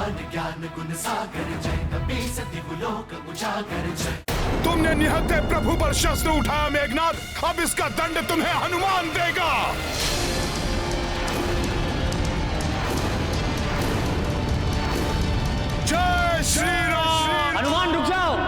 हनुमान ज्ञान गुण सागर जय कपी सतिहु लोक उजागर जय। तुमने निहत्थे प्रभु पर शस्त्र उठाया मेघनाद, अब इसका दंड तुम्हें हनुमान देगा। जय श्री राम। हनुमान रुक जाओ।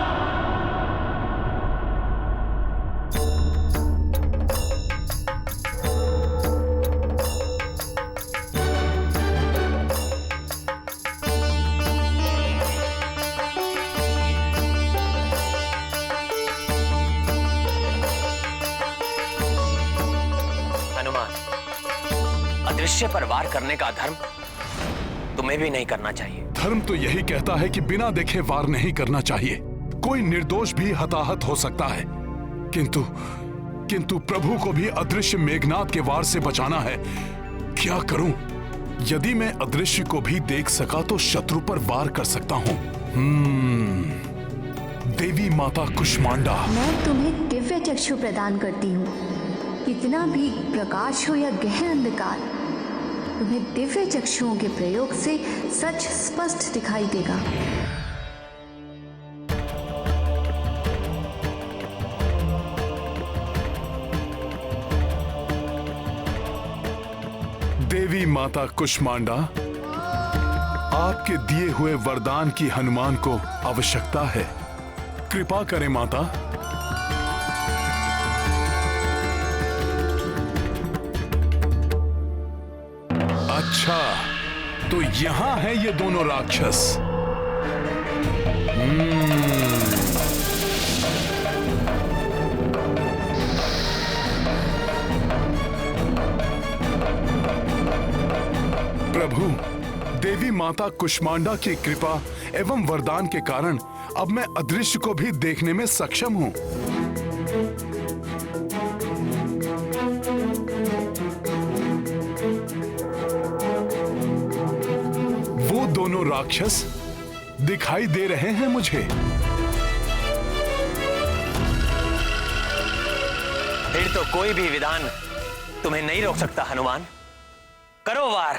अदृश्य पर वार करने का धर्म तुम्हें भी नहीं करना चाहिए। धर्म तो यही कहता है कि बिना देखे वार नहीं करना चाहिए। कोई निर्दोष भी हताहत हो सकता है, किंतु प्रभु को भी अदृश्य मेघनाद के वार से बचाना है। क्या करूं? यदि मैं अदृश्य को भी देख सका तो शत्रु पर वार कर सकता हूं। देवी माता कुष्मांडा, मैं तुम्हें दिव्य चक्षु प्रदान करती हूँ। कितना भी प्रकाश हो या गहन अंधकार, तुम्हें दिव्य चक्षुओं के प्रयोग से सच स्पष्ट दिखाई देगा। देवी माता कुष्मांडा, आपके दिए हुए वरदान की हनुमान को आवश्यकता है। कृपा करें माता। अच्छा, तो यहां है ये दोनों राक्षस। प्रभु, देवी माता कुष्मांडा की कृपा एवं वरदान के कारण अब मैं अदृश्य को भी देखने में सक्षम हूं। वो दोनों राक्षस दिखाई दे रहे हैं मुझे। फिर तो कोई भी विधान तुम्हें नहीं रोक सकता हनुमान। करो वार।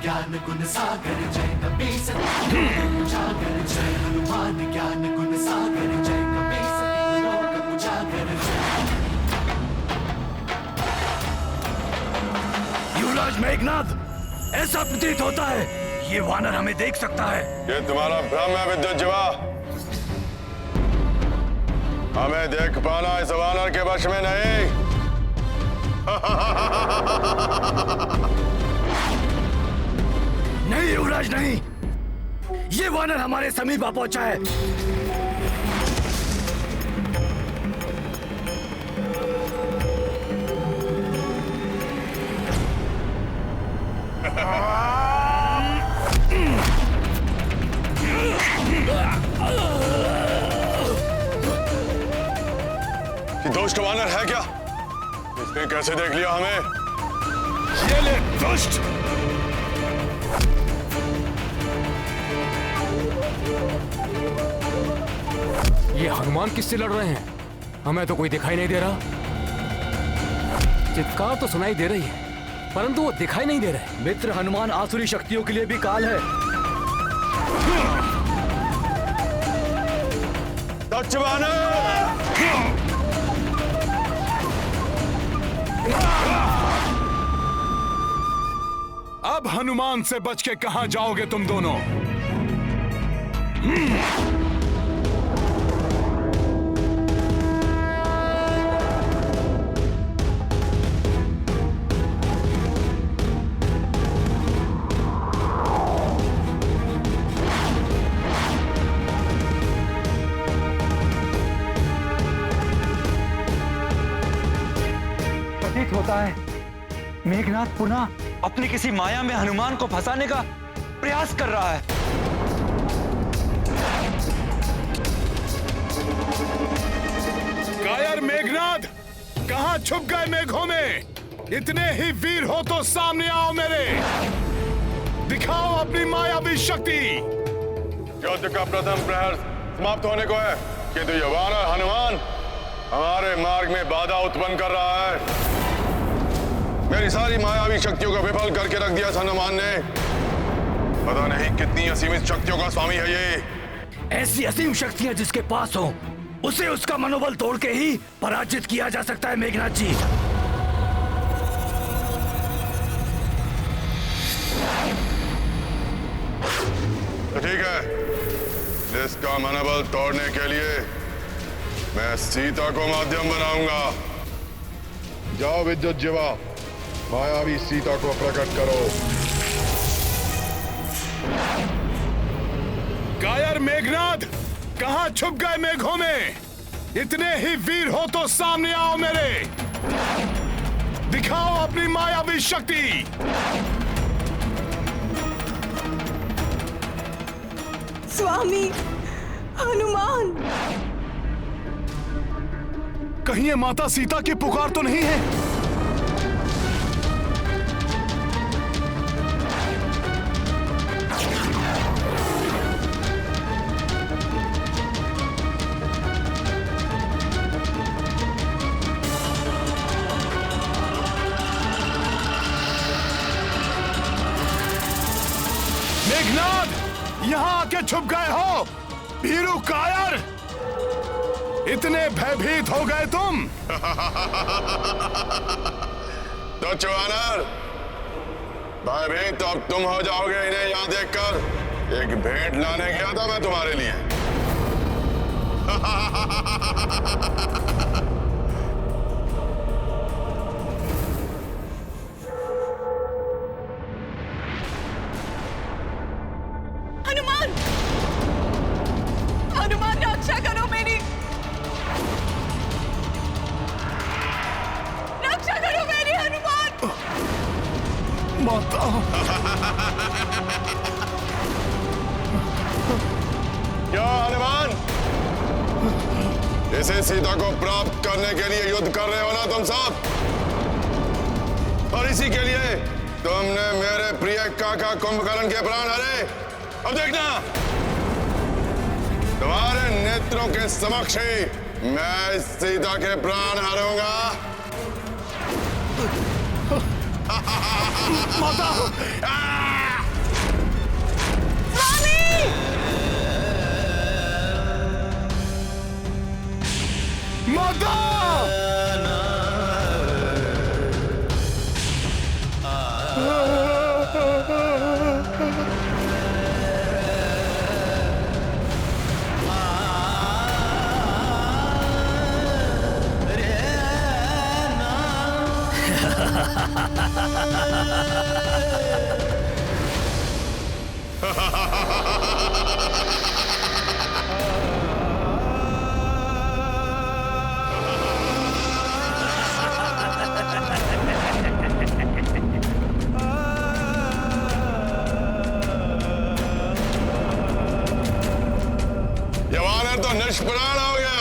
ज्ञान गुण सागर जय कपी सतिहु लोक उजागर जय। हनुमान ज्ञान गुण सागर जय कपी सतिहु लोक उजागर जय। युवराज मेघनाद, ऐसा प्रतीत होता है ये वानर हमें देख सकता है। ये तुम्हारा भ्रम है विद्युत जीवा। हमें देख पाना इस वानर के वश में नहीं। नहीं युवराज नहीं, ये वानर हमारे समीप आ पहुंचा है। ये दुष्ट वानर है क्या? इसने कैसे देख लिया हमें? ये ले दुष्ट। ये हनुमान किससे लड़ रहे हैं? हमें तो कोई दिखाई नहीं दे रहा। चित्कार तो सुनाई दे रही है, परंतु वो दिखाई नहीं दे रहे। मित्र हनुमान आसुरी शक्तियों के लिए भी काल है। दक्ष वानर! अब हनुमान से बच के कहां जाओगे तुम दोनों? प्रतीत होता है मेघनाद पुनः अपनी किसी माया में हनुमान को फंसाने का प्रयास कर रहा है। कायर मेघनाद, कहां छुप गए मेघों में? इतने ही वीर हो तो सामने आओ मेरे, दिखाओ अपनी मायावी शक्ति। युद्ध का प्रथम प्रहर समाप्त होने को है, किंतु ये वानर हनुमान हमारे मार्ग में बाधा उत्पन्न कर रहा है। मेरी सारी मायावी शक्तियों को विफल करके रख दिया हनुमान ने। पता नहीं कितनी असीमित शक्तियों का स्वामी है ये। ऐसी असीम शक्तियां जिसके पास हो, उसे उसका मनोबल तोड़ के ही पराजित किया जा सकता है मेघनाथ जी। तो ठीक है, इसका मनोबल तोड़ने के लिए मैं सीता को माध्यम बनाऊंगा। जाओ विद्युत जीवा, मायावी सीता को प्रकट करो। कायर मेघनाद, कहां छुप गए मेघों में? इतने ही वीर हो तो सामने आओ मेरे, दिखाओ अपनी मायावी शक्ति। स्वामी हनुमान, कहीं ये माता सीता की पुकार तो नहीं है? मेघनाद, यहां आके छुप गए हो? भीरू कायर, इतने भयभीत हो गए तुम? तो चुवानर, भयभीत तो अब तुम हो जाओगे इन्हें यहां देखकर। एक भेंट लाने गया था मैं तुम्हारे लिए। हनुमान, हनुमान रक्षा करो मेरी, रक्षा करो मेरी हनुमान। माता, क्या हनुमान, इसे सीता को प्राप्त करने के लिए युद्ध कर रहे हो ना तुम सब? और इसी के लिए तुमने मेरे प्रिय काका कुंभकर्ण के प्राण हरे। अब देखना, तुम्हारे नेत्रों के समक्ष ही मैं सीता के प्राण हरूंगा। माता, माता! ये वानर तो निष्प्राण हो गया।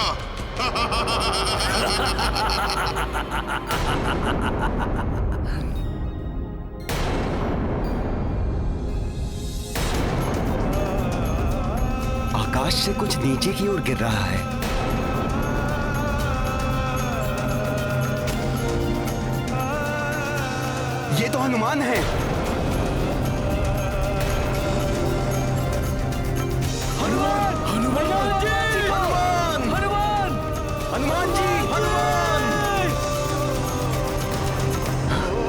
आकाश से कुछ नीचे की ओर गिर रहा है। ये तो हनुमान है। हनुमान, हनुमान जी, हनुमान, हनुमान, हनुमान जी, हनुमान,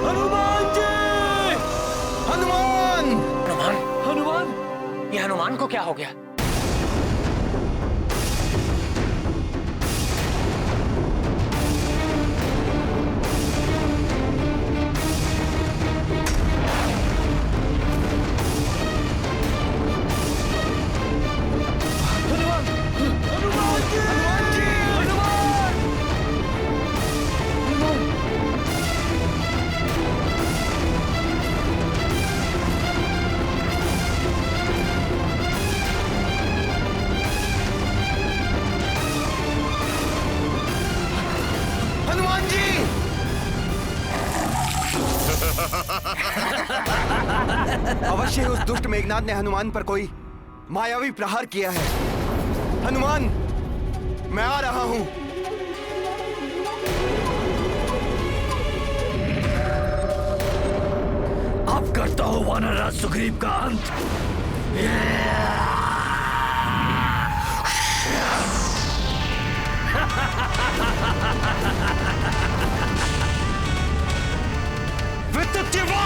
हनुमान जी, हनुमान, हनुमान, हनुमान। ये हनुमान को क्या हो गया? अवश्य ही उस दुष्ट मेघनाद ने हनुमान पर कोई मायावी प्रहार किया है। हनुमान, मैं आ रहा हूं। अब करता हूं वानरराज सुग्रीव का अंत। विद्युतीवा!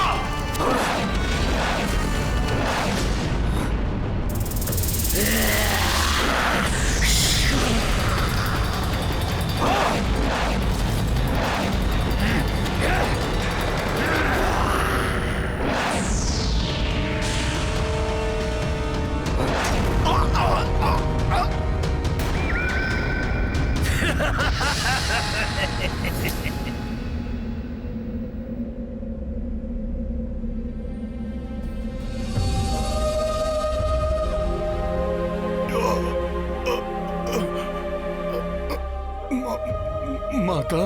माता,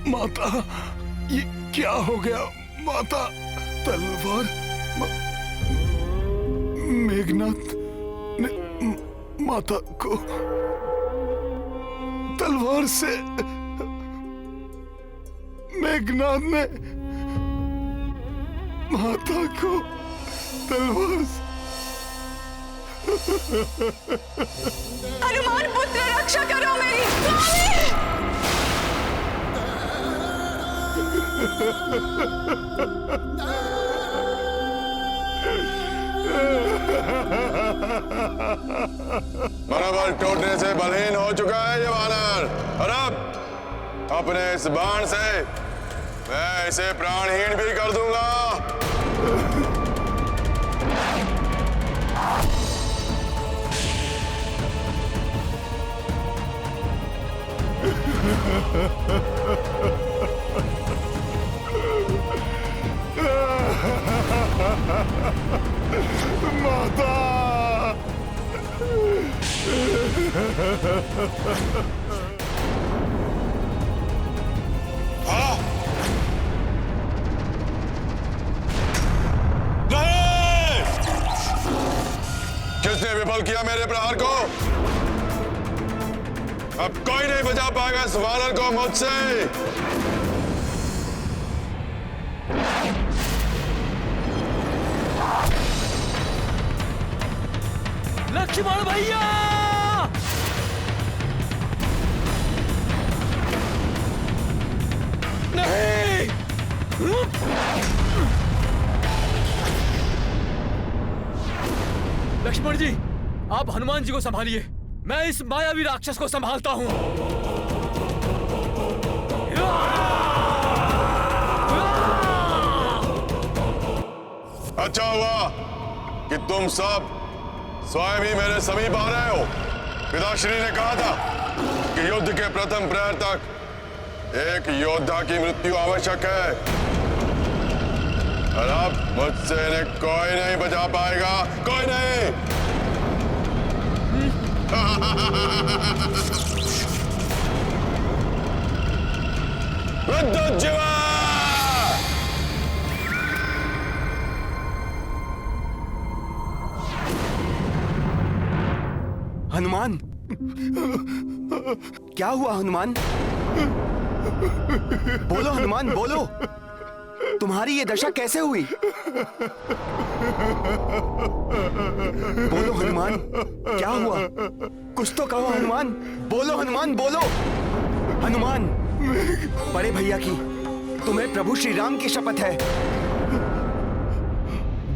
माता, ये क्या हो गया माता? तलवार मेघनाद ने माता को तलवार से, मेघनाद ने माता को तलवार से। हनुमान पुत्र, रक्षा करो मेरी। स्वामी! मनोबल टूटने से बलहीन हो चुका है ये वानर, और अब अपने इस बाण से मैं इसे प्राणहीन भी कर दूंगा। माता, हाँ? नहीं! किसने विफल किया मेरे प्रहार को? अब कोई नहीं बचा पाएगा इस वानर को मुझसे। लक्ष्मण भैया! नहीं! लक्ष्मण जी, आप हनुमान जी को संभालिए, मैं इस मायावी राक्षस को संभालता हूं। अच्छा हुआ कि तुम सब स्वयं ही मेरे समीप आ रहे हो। पिताश्री ने कहा था कि युद्ध के प्रथम प्रहर तक एक योद्धा की मृत्यु आवश्यक है, और अब मुझसे इन्हें कोई नहीं बचा पाएगा, कोई नहीं। विद्युजीवा! हनुमान, क्या हुआ हनुमान? बोलो हनुमान, बोलो। तुम्हारी ये दशा कैसे हुई? बोलो हनुमान, क्या हुआ? कुछ तो कहो हनुमान। बोलो हनुमान, बोलो। हनुमान, बड़े भैया की, तुम्हें प्रभु श्री राम की शपथ है,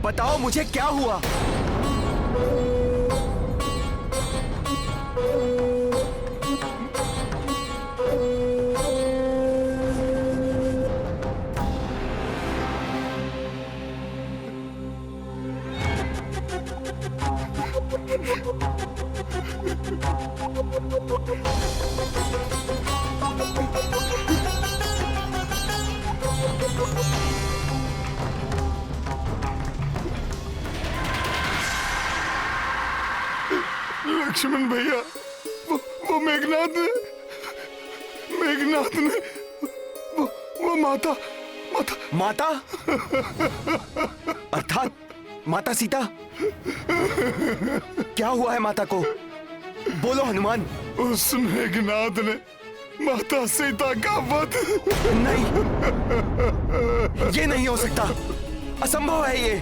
बताओ मुझे क्या हुआ? लक्ष्मण भैया, वो मेघनाद ने माता माता माता अर्थात माता सीता। क्या हुआ है माता को? बोलो हनुमान। उस मेघनाद ने माता सीता का वध। नहीं, ये नहीं हो सकता, असंभव है ये।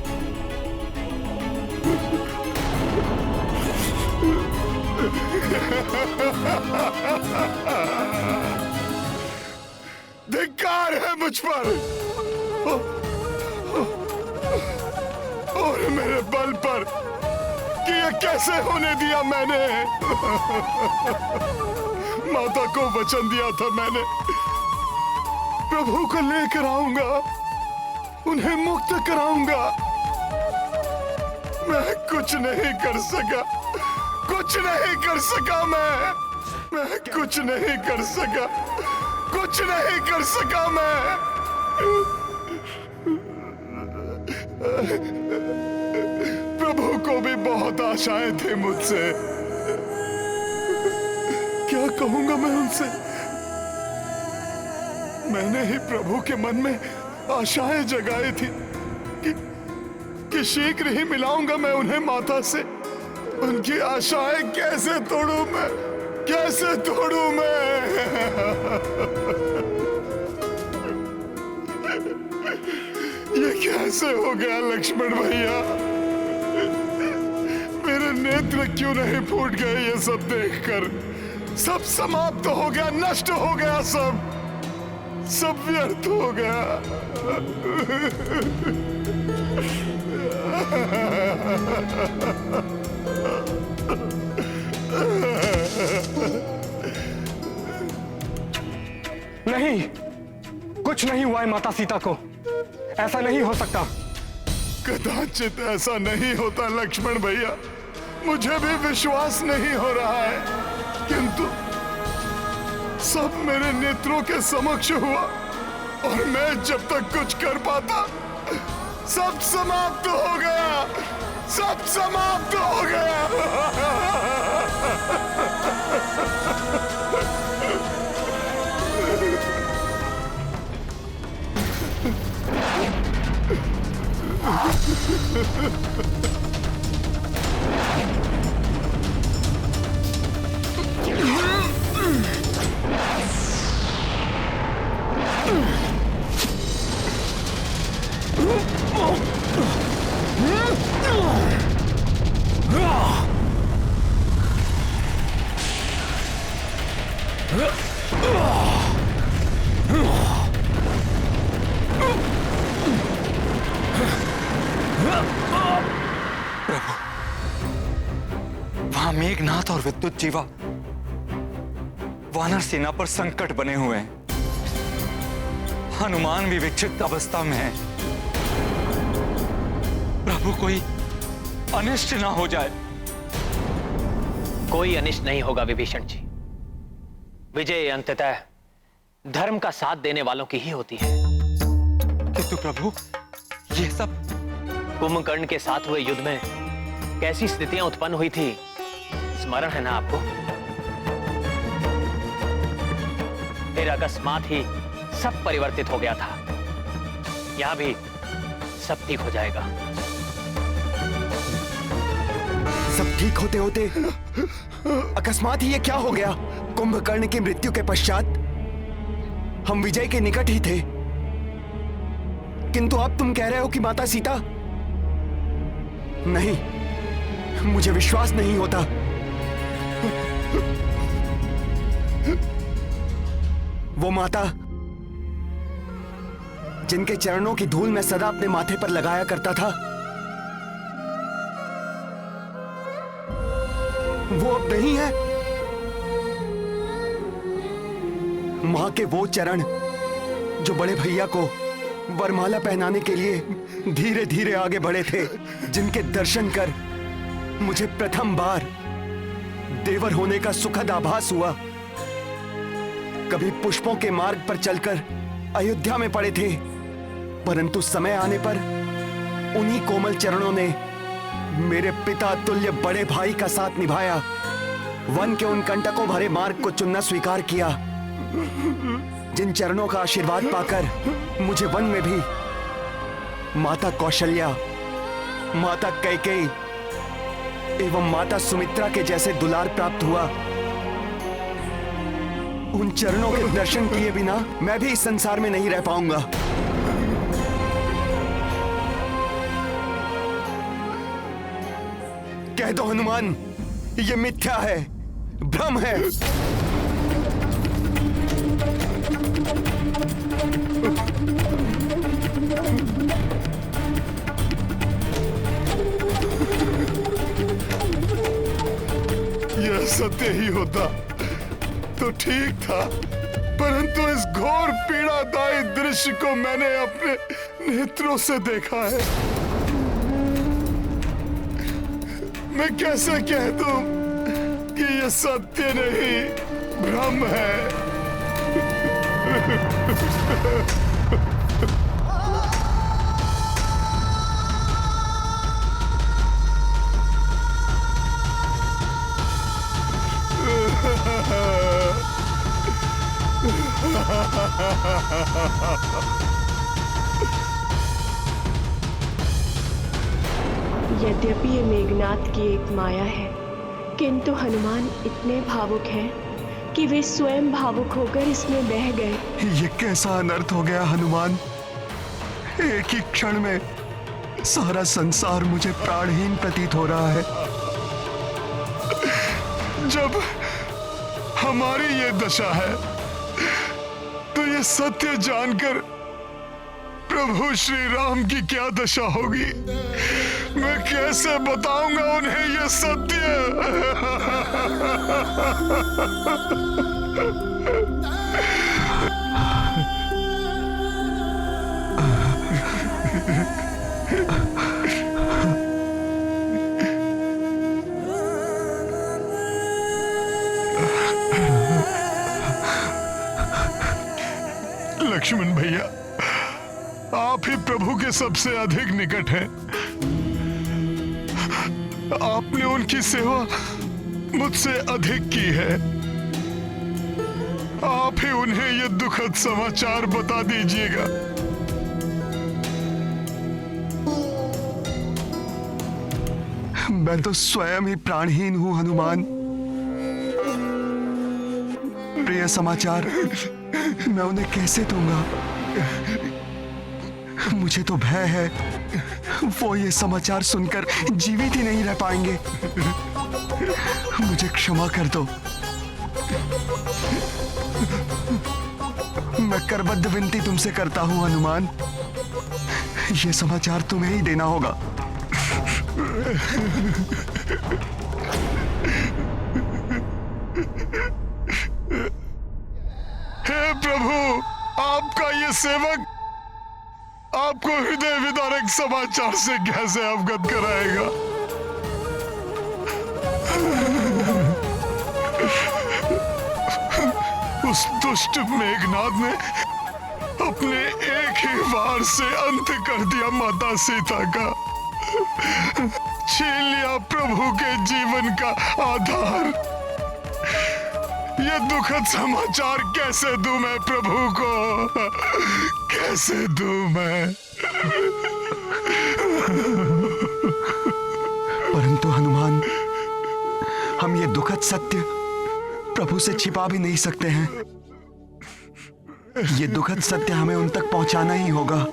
धिक्कार है मुझ पर और मेरे बल पर कि ये कैसे होने दिया मैंने। माता को वचन दिया था मैंने, प्रभु को लेकर आऊंगा, उन्हें मुक्त कराऊंगा। मैं कुछ नहीं कर सका, कुछ नहीं कर सका। मैं कुछ नहीं कर सका, कुछ नहीं कर सका। मैं प्रभु को भी बहुत आशाएं थी मुझसे। क्या कहूंगा मैं उनसे? मैंने ही प्रभु के मन में आशाएं जगाई थी कि शीघ्र ही मिलाऊंगा मैं उन्हें माता से। उनकी आशाएं कैसे तोड़ूं मैं, कैसे तोड़ूं मैं? ये कैसे हो गया लक्ष्मण भैया? मेरे नेत्र क्यों नहीं फूट गए ये सब देखकर? सब समाप्त हो गया, नष्ट हो गया, सब व्यर्थ हो गया। नहीं, कुछ नहीं हुआ है माता सीता को। ऐसा नहीं हो सकता। कदाचित ऐसा नहीं होता लक्ष्मण भैया, मुझे भी विश्वास नहीं हो रहा है, किंतु सब मेरे नेत्रों के समक्ष हुआ और मैं जब तक कुछ कर पाता सब समाप्त हो गया, सब समाप्त हो गया। वहां मेघनाथ और विद्युत जीवा वानर सेना पर संकट बने हुए हैं। हनुमान भी विक्षिप्त अवस्था में है। प्रभु कोई अनिष्ट ना हो जाए। कोई अनिष्ट नहीं होगा विभीषण जी। विजय अंततः धर्म का साथ देने वालों की ही होती है। किंतु प्रभु, ये सब कुंभकर्ण के साथ हुए युद्ध में कैसी स्थितियां उत्पन्न हुई थी, स्मरण है ना आपको? फिर अकस्मात ही सब परिवर्तित हो गया था। यहां भी सब ठीक हो जाएगा। सब ठीक होते होते अकस्मात ही ये क्या हो गया? कुंभकर्ण की मृत्यु के पश्चात हम विजय के निकट ही थे, किंतु अब तुम कह रहे हो कि माता सीता। नहीं, मुझे विश्वास नहीं होता। वो माता जिनके चरणों की धूल मैं सदा अपने माथे पर लगाया करता था, वो अब नहीं है। मां के वो चरण जो बड़े भैया को वरमाला पहनाने के लिए धीरे धीरे आगे बढ़े थे, जिनके दर्शन कर मुझे प्रथम बार देवर होने का सुखद आभास हुआ। कभी पुष्पों के मार्ग पर चलकर अयोध्या में पड़े थे, परंतु समय आने पर उन्हीं कोमल चरणों ने मेरे पिता तुल्य बड़े भाई का साथ निभाया, वन के उन कंटकों भरे मार्ग को चुनना स्वीकार किया। जिन चरणों का आशीर्वाद पाकर मुझे वन में भी माता कौशल्या, माता कैकेयी एवं माता सुमित्रा के जैसे दुलार प्राप्त हुआ, उन चरणों के दर्शन किए बिना मैं भी इस संसार में नहीं रह पाऊंगा। कह दो हनुमान, ये मिथ्या है, भ्रम है। यह सत्य ही होता तो ठीक था, परंतु इस घोर पीड़ादायी दृश्य को मैंने अपने नेत्रों से देखा है। मैं कैसे कह दूं कि यह सत्य नहीं, भ्रम है। यद्यपि ये मेघनाद की एक माया है, किंतु हनुमान इतने भावुक हैं कि वे स्वयं भावुक होकर इसमें बह गए। ये कैसा अनर्थ हो गया हनुमान। एक ही क्षण में सारा संसार मुझे प्राणहीन प्रतीत हो रहा है। जब हमारी ये दशा है तो ये सत्य जानकर प्रभु श्री राम की क्या दशा होगी। मैं कैसे बताऊंगा उन्हें ये सत्य। लक्ष्मण भैया, आप ही प्रभु के सबसे अधिक निकट हैं। आपने उनकी सेवा मुझसे अधिक की है। आप ही उन्हें यह दुखद समाचार बता दीजिएगा। मैं तो स्वयं ही प्राणहीन हूं हनुमान। प्रिय समाचार मैं उन्हें कैसे दूंगा। मुझे तो भय है वो ये समाचार सुनकर जीवित ही नहीं रह पाएंगे। मुझे क्षमा कर दो। मैं करबद्ध विनती तुमसे करता हूं हनुमान, ये समाचार तुम्हें ही देना होगा। हे प्रभु, आपका ये सेवक आपको हृदय विदारक समाचार से कैसे अवगत कराएगा। उस दुष्ट मेघनाद ने अपने एक ही वार से अंत कर दिया माता सीता का, छीन लिया प्रभु के जीवन का आधार। ये दुखद समाचार कैसे दूं मैं प्रभु को, कैसे दूं मैं। परंतु हनुमान, हम ये दुखद सत्य प्रभु से छिपा भी नहीं सकते हैं। ये दुखद सत्य हमें उन तक पहुंचाना ही होगा।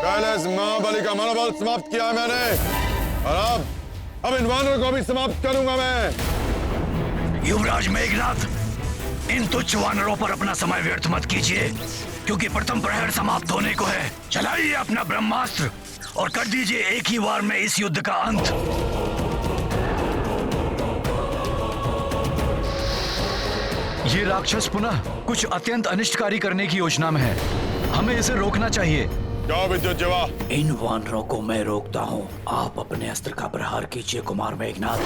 पहले इस महाबली का मनोबल समाप्त किया है मैंने, और अब इन वानरों को भी समाप्त करूंगा मैं। युवराज मेघनाथ, इन तुच्छ वानरों पर अपना समय व्यर्थ मत कीजिए, क्योंकि प्रथम प्रहर समाप्त होने को है। चलाइए अपना ब्रह्मास्त्र और कर दीजिए एक ही वार में इस युद्ध का अंत। ये राक्षस पुनः कुछ अत्यंत अनिष्टकारी करने की योजना में है। हमें इसे रोकना चाहिए। जाओ विद्युत जीवा। इन वानरों को मैं रोकता हूँ। आप अपने अस्त्र का प्रहार कीजिए कुमार मेघनाथ।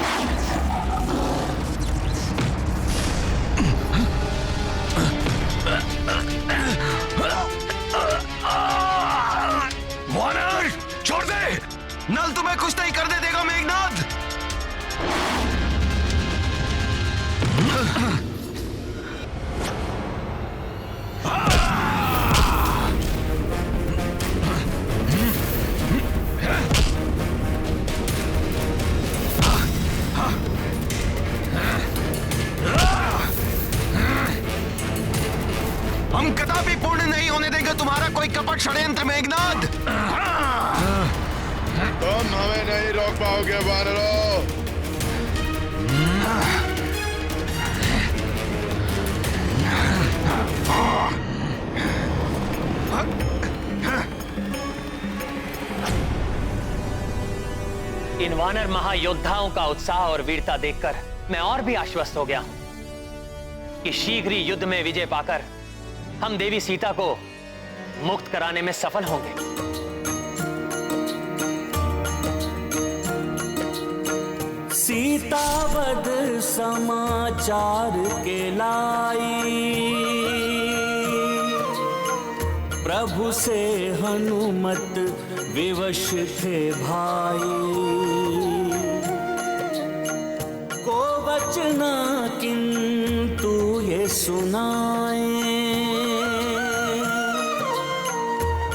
वानर छोड़ दे। नल तुम्हें कुछ नहीं करने देगा मेघनाथ। हम कदापि पूर्ण नहीं होने देंगे तुम्हारा कोई कपट षड्यंत्र मेघनाथ। तुम हमें नहीं रोक पाओगे वानरों। इन वानर महायोद्धाओं का उत्साह और वीरता देखकर मैं और भी आश्वस्त हो गया हूं कि शीघ्र ही युद्ध में विजय पाकर हम देवी सीता को मुक्त कराने में सफल होंगे। सीतावद समाचार के लाई, प्रभु से हनुमत विवश थे भाई। को वचना किंतु ये सुनाए,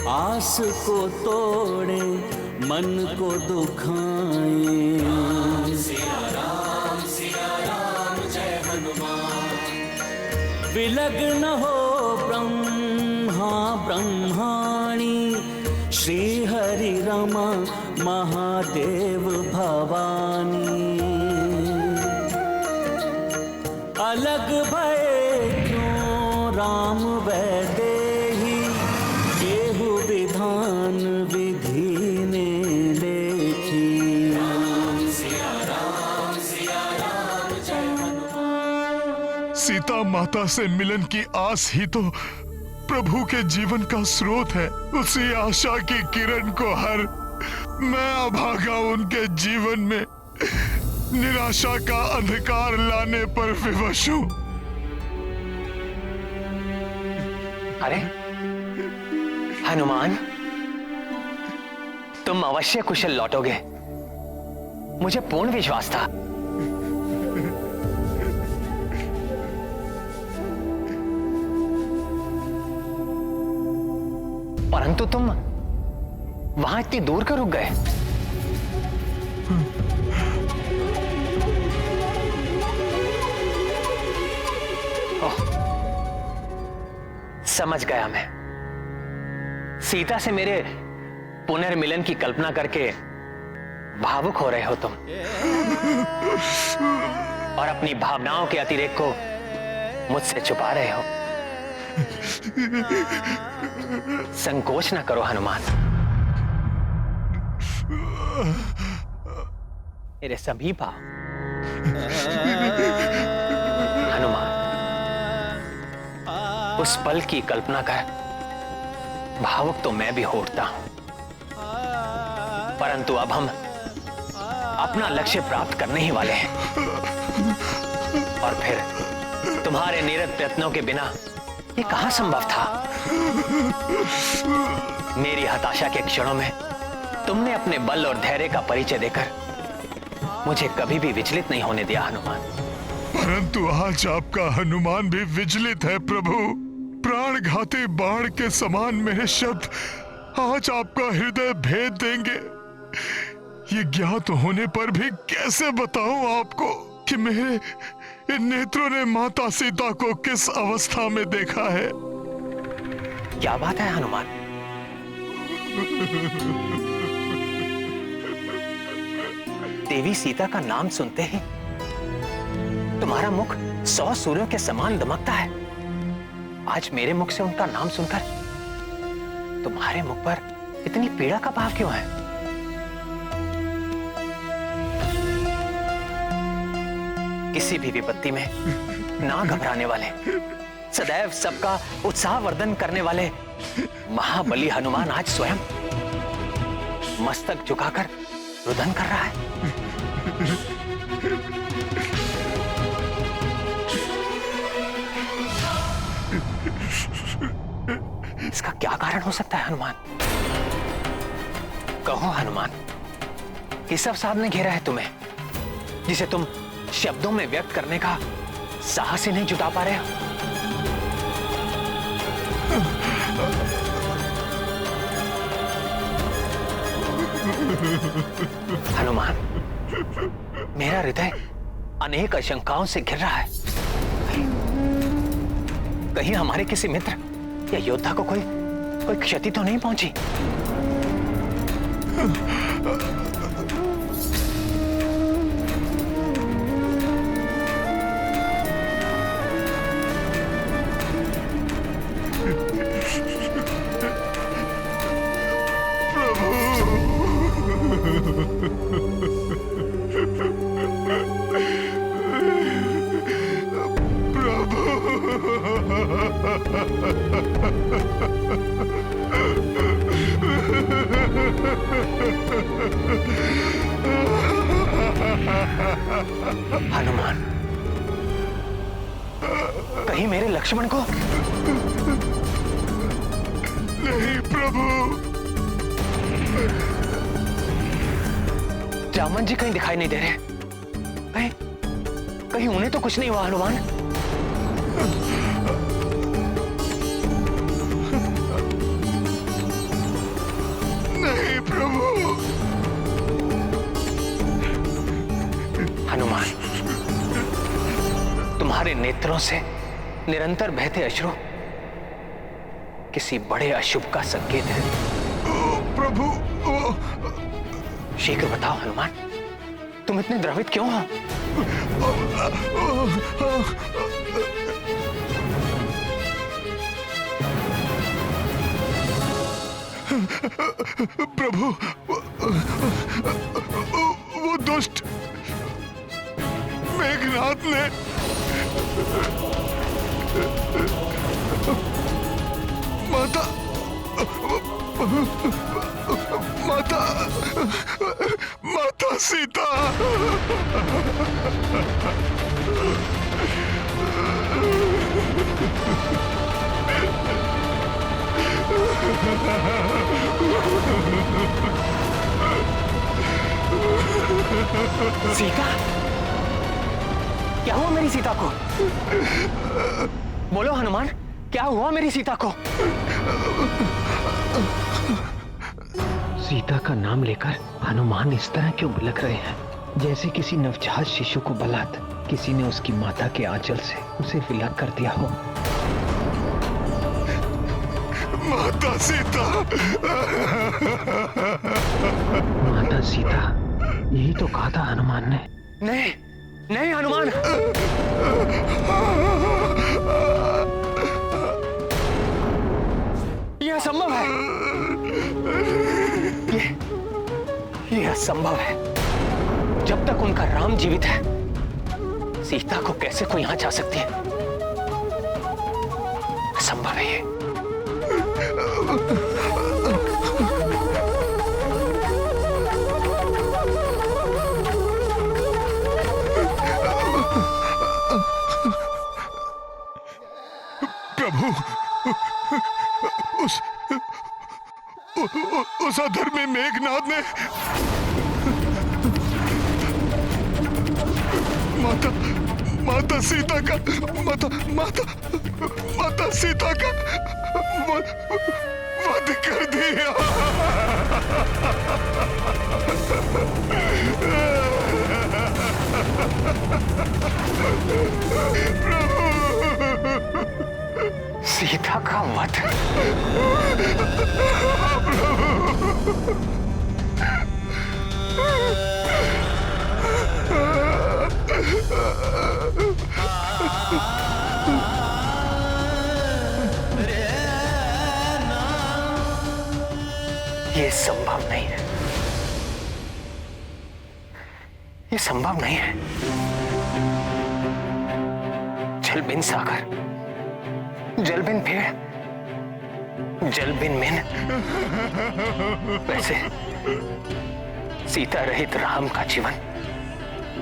आस को तोड़े मन को दुखाए। सिया राम जय हनुमान। विलग्न हो ब्रह्मा ब्रह्माणी, श्री हरि रमा महादेव भवानी। अलग भय क्यों राम वैदेही, केहु विधान विधि ने लेखी। सिया राम जय हनुमान। सीता माता से मिलन की आस ही तो प्रभु के जीवन का स्रोत है। उसी आशा की किरण को हर मैं अभागा उनके जीवन में निराशा का अंधकार लाने पर विवश हूं। अरे हनुमान, तुम अवश्य कुशल लौटोगे, मुझे पूर्ण विश्वास था। परंतु तुम वहां इतनी दूर क्यों रुक गए? ओह, समझ गया मैं। सीता से मेरे पुनर्मिलन की कल्पना करके भावुक हो रहे हो तुम, और अपनी भावनाओं के अतिरेक को मुझसे छुपा रहे हो। संकोच न करो हनुमान, मेरे समीप आओ। हनुमान, उस पल की कल्पना कर भावुक तो मैं भी हो उठता हूं, परंतु अब हम अपना लक्ष्य प्राप्त करने ही वाले हैं, और फिर तुम्हारे निरंतर प्रयत्नों के बिना ये कहां संभव था। मेरी हताशा के क्षणों में तुमने अपने बल और धैर्य का परिचय देकर मुझे कभी भी विचलित नहीं होने दिया हनुमान। परंतु आज आपका हनुमान भी विचलित है प्रभु। प्राणघाती बाण के समान मेरे शब्द आज आपका हृदय भेद देंगे। ये ज्ञात होने पर भी कैसे बताऊं आपको कि मेरे इन नेत्रों ने माता सीता को किस अवस्था में देखा है। क्या बात है हनुमान? देवी सीता का नाम सुनते ही तुम्हारा मुख 100 सूर्यों के समान दमकता है। आज मेरे मुख से उनका नाम सुनकर तुम्हारे मुख पर इतनी पीड़ा का भाव क्यों है? किसी भी विपत्ति में ना घबराने वाले, सदैव सबका उत्साह वर्धन करने वाले महाबली हनुमान आज स्वयं मस्तक झुकाकर रुदन कर रहा है। इसका क्या कारण हो सकता है हनुमान? कहो हनुमान, किस अवसाद ने घेरा है तुम्हें, जिसे तुम शब्दों में व्यक्त करने का साहस ही नहीं जुटा पा रहे हो? हनुमान, मेरा हृदय अनेक आशंकाओं से घिर रहा है। कहीं हमारे किसी मित्र या योद्धा को कोई क्षति तो नहीं पहुंची? हनुमान, कहीं मेरे लक्ष्मण को? नहीं प्रभु। जामन जी कहीं दिखाई नहीं दे रहे। कहीं उन्हें तो कुछ नहीं हुआ हनुमान? नहीं प्रभु। हनुमान, तुम्हारे नेत्रों से निरंतर बहते अश्रु किसी बड़े अशुभ का संकेत है। प्रभु। शीघ्र बताओ हनुमान, तुम इतने द्रवित क्यों हो? प्रभु, वो दुष्ट मेघनाथ ने माता सीता सीता? क्या हुआ मेरी सीता को? बोलो हनुमान, क्या हुआ मेरी सीता को? सीता का नाम लेकर हनुमान इस तरह क्यों बिलख रहे हैं, जैसे किसी नवजात शिशु को बलात् किसी ने उसकी माता के आंचल से उसे विलग कर दिया हो। माता सीता। माता सीता, यही तो कहा था हनुमान ने। नहीं नहीं हनुमान, यह असंभव है। यह असंभव है। जब तक उनका राम जीवित है, सीता को कैसे कोई यहां जा सकती है? असंभव है ये। प्रभु, उस अधर्मी मेघनाथ ने माता सीता का माता सीता का वध कर दिया। सीता का वध? संभव नहीं है, ये संभव नहीं है। जल बिन सागर, जल बिन पेड़, जल बिन मिन, वैसे सीता रहित राम का जीवन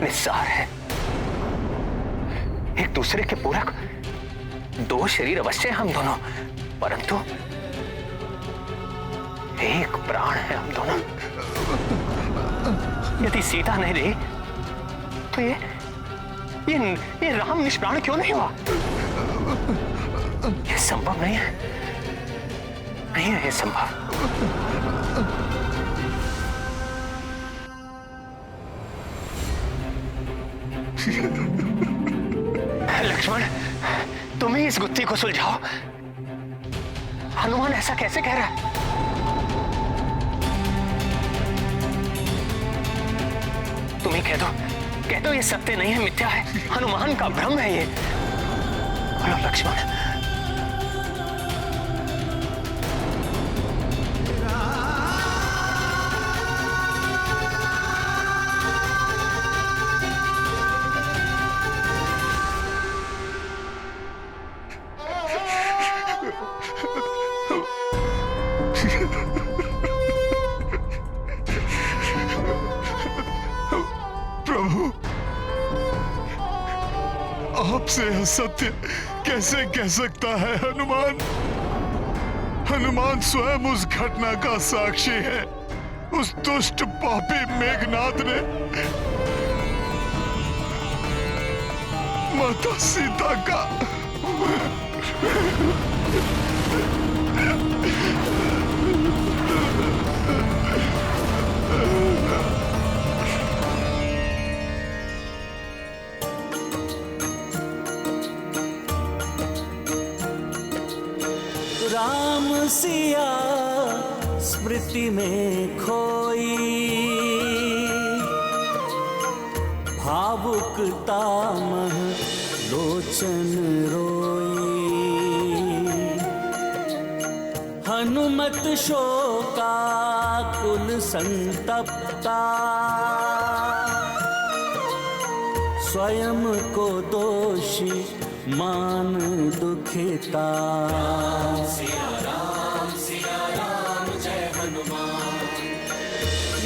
निस्सार है। एक दूसरे के पूरक दो शरीर अवश्य हम दोनों, परंतु एक प्राण है हम दोनों। यदि सीता नहीं रही तो ये राम निष्प्राण क्यों नहीं हुआ? ये संभव नहीं है, नहीं है ये संभव। लक्ष्मण, तुम ही इस गुत्थी को सुलझाओ। हनुमान ऐसा कैसे कह रहा है? तुम ही कह दो ये सत्य नहीं है, मिथ्या है, हनुमान का भ्रम है ये। बोलो लक्ष्मण। प्रभु, आपसे असत्य कैसे कह सकता है हनुमान? हनुमान स्वयं उस घटना का साक्षी है। उस दुष्ट पापी मेघनाद ने माता सीता का राम सिया स्मृति में खोई, भावुकता मह लोचन रोई। हनुमत शोका कुल संतप्ता, स्वयं को दोषी मान दुखिता। सिया राम जय हनुमान।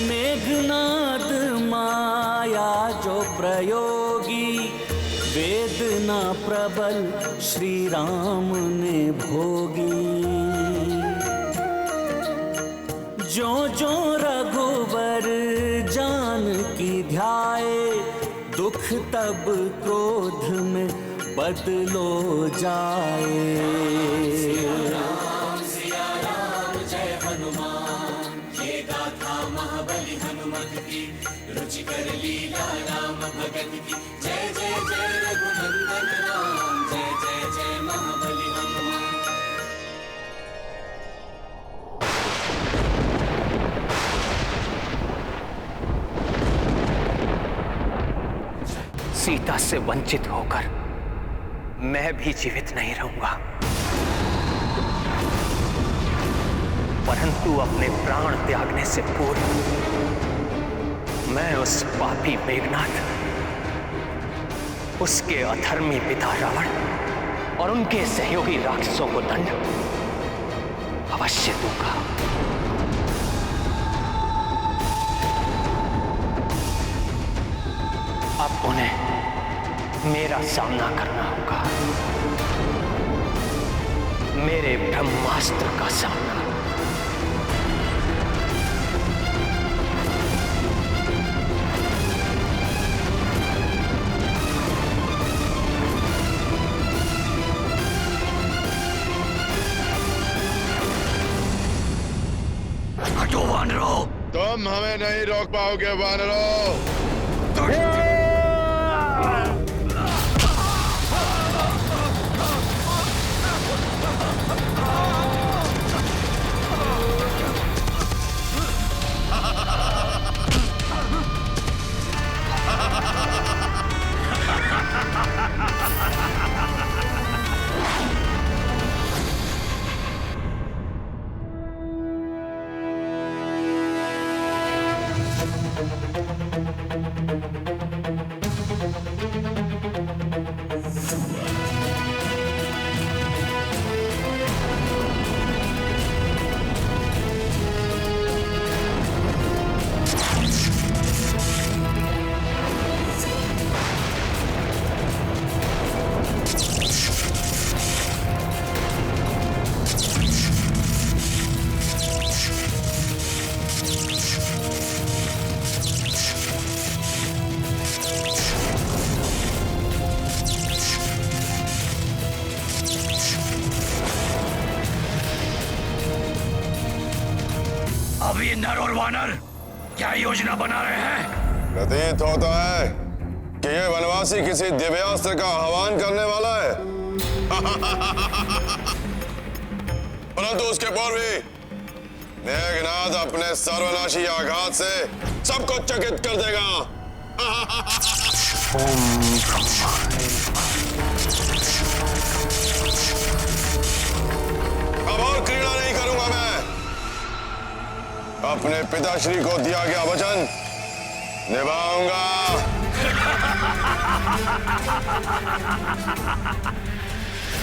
मेघनाद माया जो प्रयोगी, वेदना प्रबल श्री राम ने भोगी। जो जो रघुवर जानकी ध्याए, दुख तब क्रोध में बदलो जाए। सिया राम जय हनुमान। ये गाथा महाबली हनुमत की, रुचिकर लीला राम भगत की। जय जय जय रघुनंदन राम, जय जय जय महाबली हनुमान। सीता से वंचित होकर मैं भी जीवित नहीं रहूंगा, परंतु अपने प्राण त्यागने से पूर्व मैं उस पापी मेघनाद, उसके अधर्मी पिता रावण और उनके सहयोगी राक्षसों को दंड अवश्य दूंगा। अब उन्हें मेरा सामना करना होगा, मेरे ब्रह्मास्त्र का सामना। हटो वानरों! तुम हमें नहीं रोक पाओगे वानरों। नर और वानर क्या योजना बना रहे हैं? प्रतीत होता है कि ये वनवासी किसी दिव्यास्त्र का आह्वान करने वाला है। परंतु उसके पूर्व भी मेघनाद अपने सर्वनाशी आघात से सबको चकित कर देगा। अब और क्रीड़ा नहीं करूंगा मैं। अपने पिताश्री को दिया गया वचन निभाऊंगा।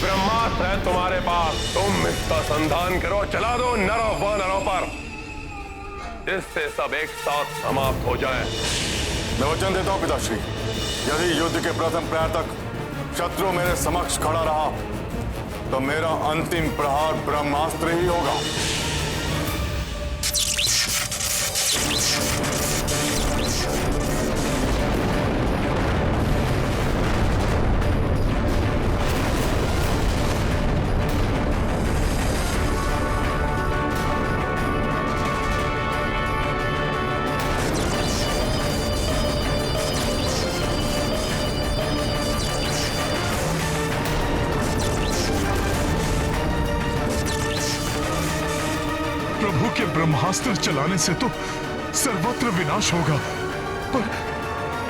ब्रह्मास्त्र है तुम्हारे पास, तुम इसका संधान करो। चला दो नरों वानरों पर, जिससे सब एक साथ समाप्त हो जाए। मैं वचन देता हूं पिताश्री, यदि युद्ध के प्रथम प्रहर तक शत्रु मेरे समक्ष खड़ा रहा तो मेरा अंतिम प्रहार ब्रह्मास्त्र ही होगा। प्रभु के ब्रह्मास्त्र चलाने से तो सर्वत्र विनाश होगा,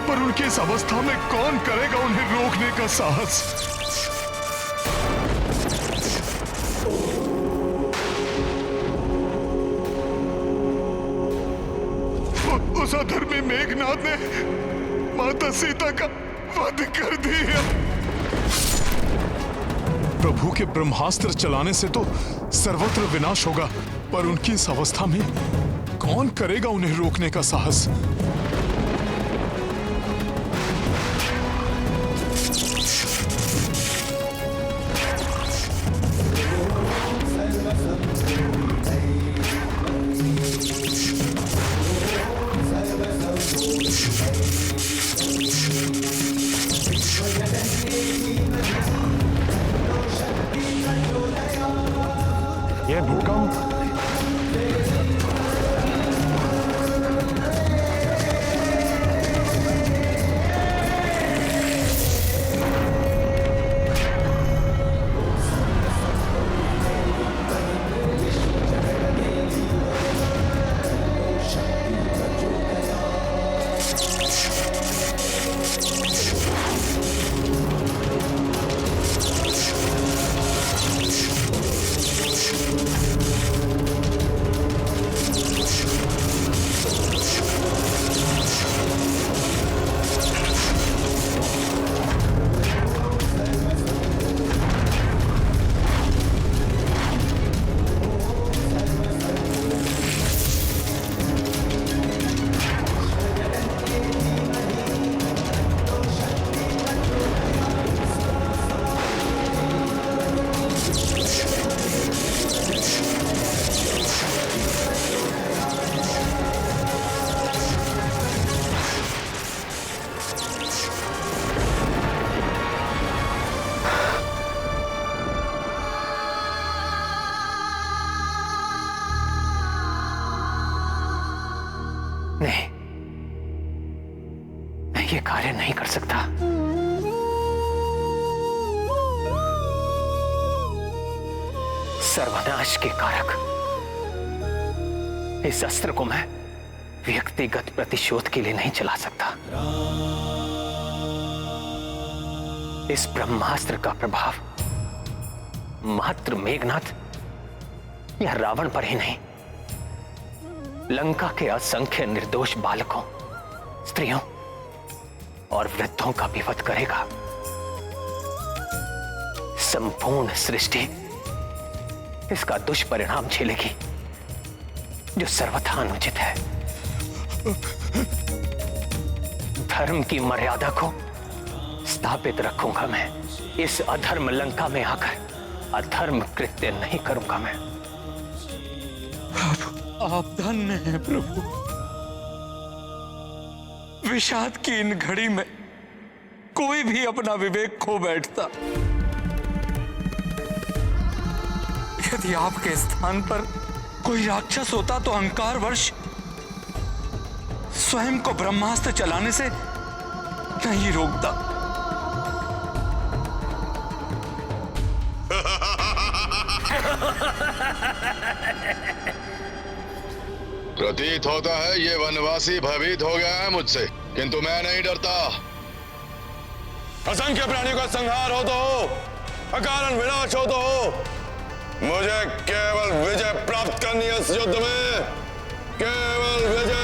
पर उनकी इस अवस्था में कौन करेगा उन्हें रोकने का साहस? उस अधर्मी मेघनाद ने माता सीता का वध कर दिया। प्रभु के ब्रह्मास्त्र चलाने से तो सर्वत्र विनाश होगा, पर उनकी इस अवस्था में कौन करेगा उन्हें रोकने का साहस? ये भूकंप नहीं, मैं ये कार्य नहीं कर सकता। सर्वनाश के कारक इस अस्त्र को मैं व्यक्तिगत प्रतिशोध के लिए नहीं चला सकता। इस ब्रह्मास्त्र का प्रभाव मात्र मेघनाद या रावण पर ही नहीं, लंका के असंख्य निर्दोष बालकों, स्त्रियों और वृद्धों का भी वध करेगा। संपूर्ण सृष्टि इसका दुष्परिणाम झेलेगी, जो सर्वथा अनुचित है। धर्म की मर्यादा को स्थापित रखूंगा मैं। इस अधर्म लंका में आकर अधर्म कृत्य नहीं करूंगा मैं। आप धन्य हैं प्रभु। विषाद की इन घड़ी में कोई भी अपना विवेक खो बैठता। यदि आपके स्थान पर कोई राक्षस होता तो अहंकारवश स्वयं को ब्रह्मास्त्र चलाने से नहीं रोकता। प्रतीत होता है ये वनवासी भयभीत हो गया है मुझसे, किंतु मैं नहीं डरता। असंख्य प्राणियों का संहार हो तो हो, अकारण विनाश हो तो हो, मुझे केवल विजय प्राप्त करनी है इस युद्ध में, केवल विजय।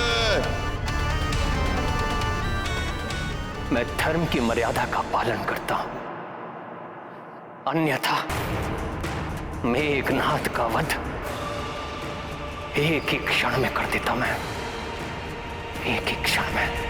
मैं धर्म की मर्यादा का पालन करता हूं, अन्यथा मेघनाद का वध एक ही क्षण में कर देता मैं, एक ही क्षण में।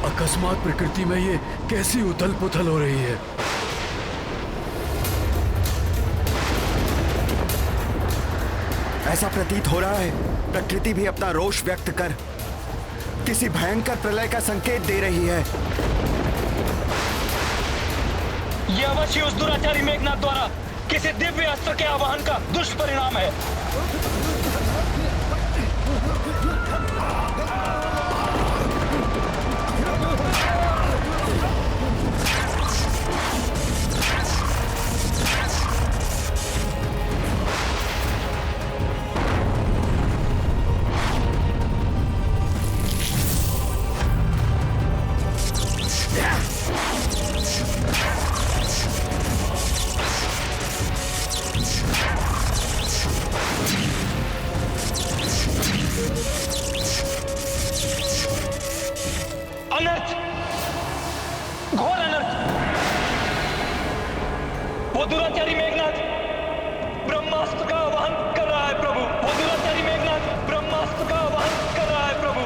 अकस्मात प्रकृति में ये कैसी उथल पुथल हो रही है। ऐसा प्रतीत हो रहा है प्रकृति भी अपना रोष व्यक्त कर किसी भयंकर प्रलय का संकेत दे रही है। यह अवश्य उस दुराचारी मेघनाद द्वारा किसी दिव्य अस्त्र के आवाहन का दुष्परिणाम है। वो दुराचारी मेघनाद ब्रह्मास्त्र का आवाहन कर रहा है प्रभु। वो दुराचारी मेघनाद ब्रह्मास्त्र का आवाहन कर रहा है प्रभु।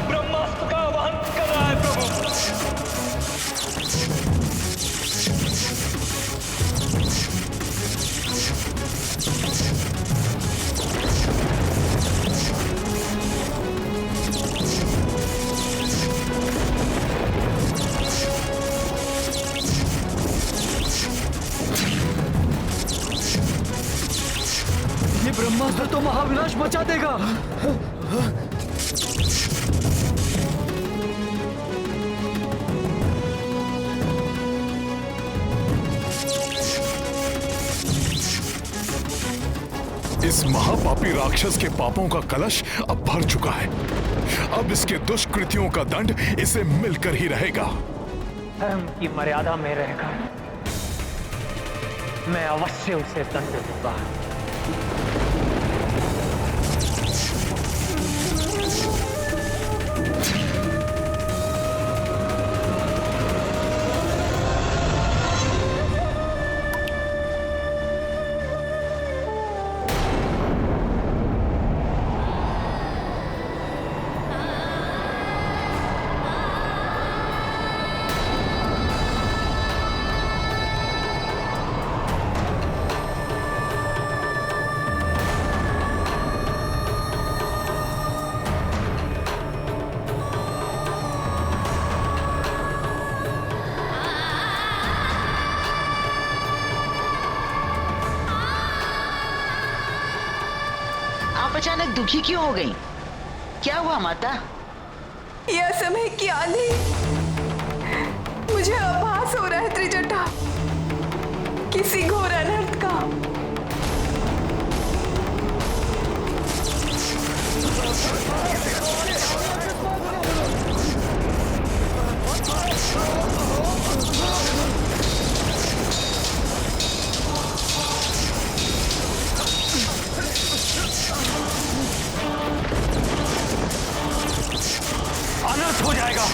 ब्रह्मास्त्र का आवाहन कर रहा है प्रभु। ब्रह्मास्त्र तो महाविनाश मचा देगा। इस महापापी राक्षस के पापों का कलश अब भर चुका है। अब इसके दुष्कृतियों का दंड इसे मिलकर ही रहेगा। धर्म की मर्यादा में रहकर मैं अवश्य उसे दंड दूंगा। आप अचानक दुखी क्यों हो गई? क्या हुआ माता? यह समय क्या नहीं, मुझे आभास हो रहा है त्रिजटा, किसी घोर अनर्थ का। अनर्थ हो जाएगा,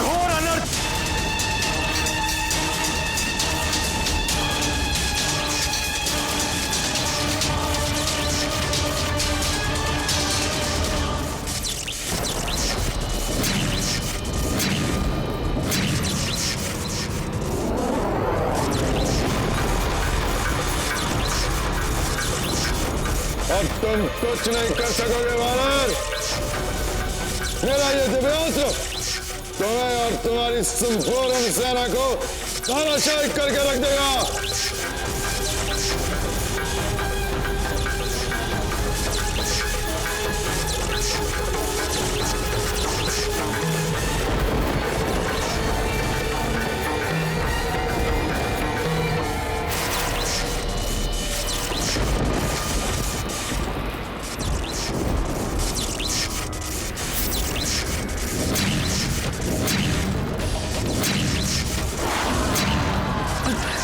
घोर अनर्थ। अब तुम कुछ नहीं कर सकोगे वानर। मेरा ये दिव्यास्त्र तुम्हें और तुम्हारी संपूर्ण सेना को धराशायी करके रख देगा।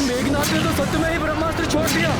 मेघनाथ ने तो सत्य में ही ब्रह्मास्त्र छोड़ दिया।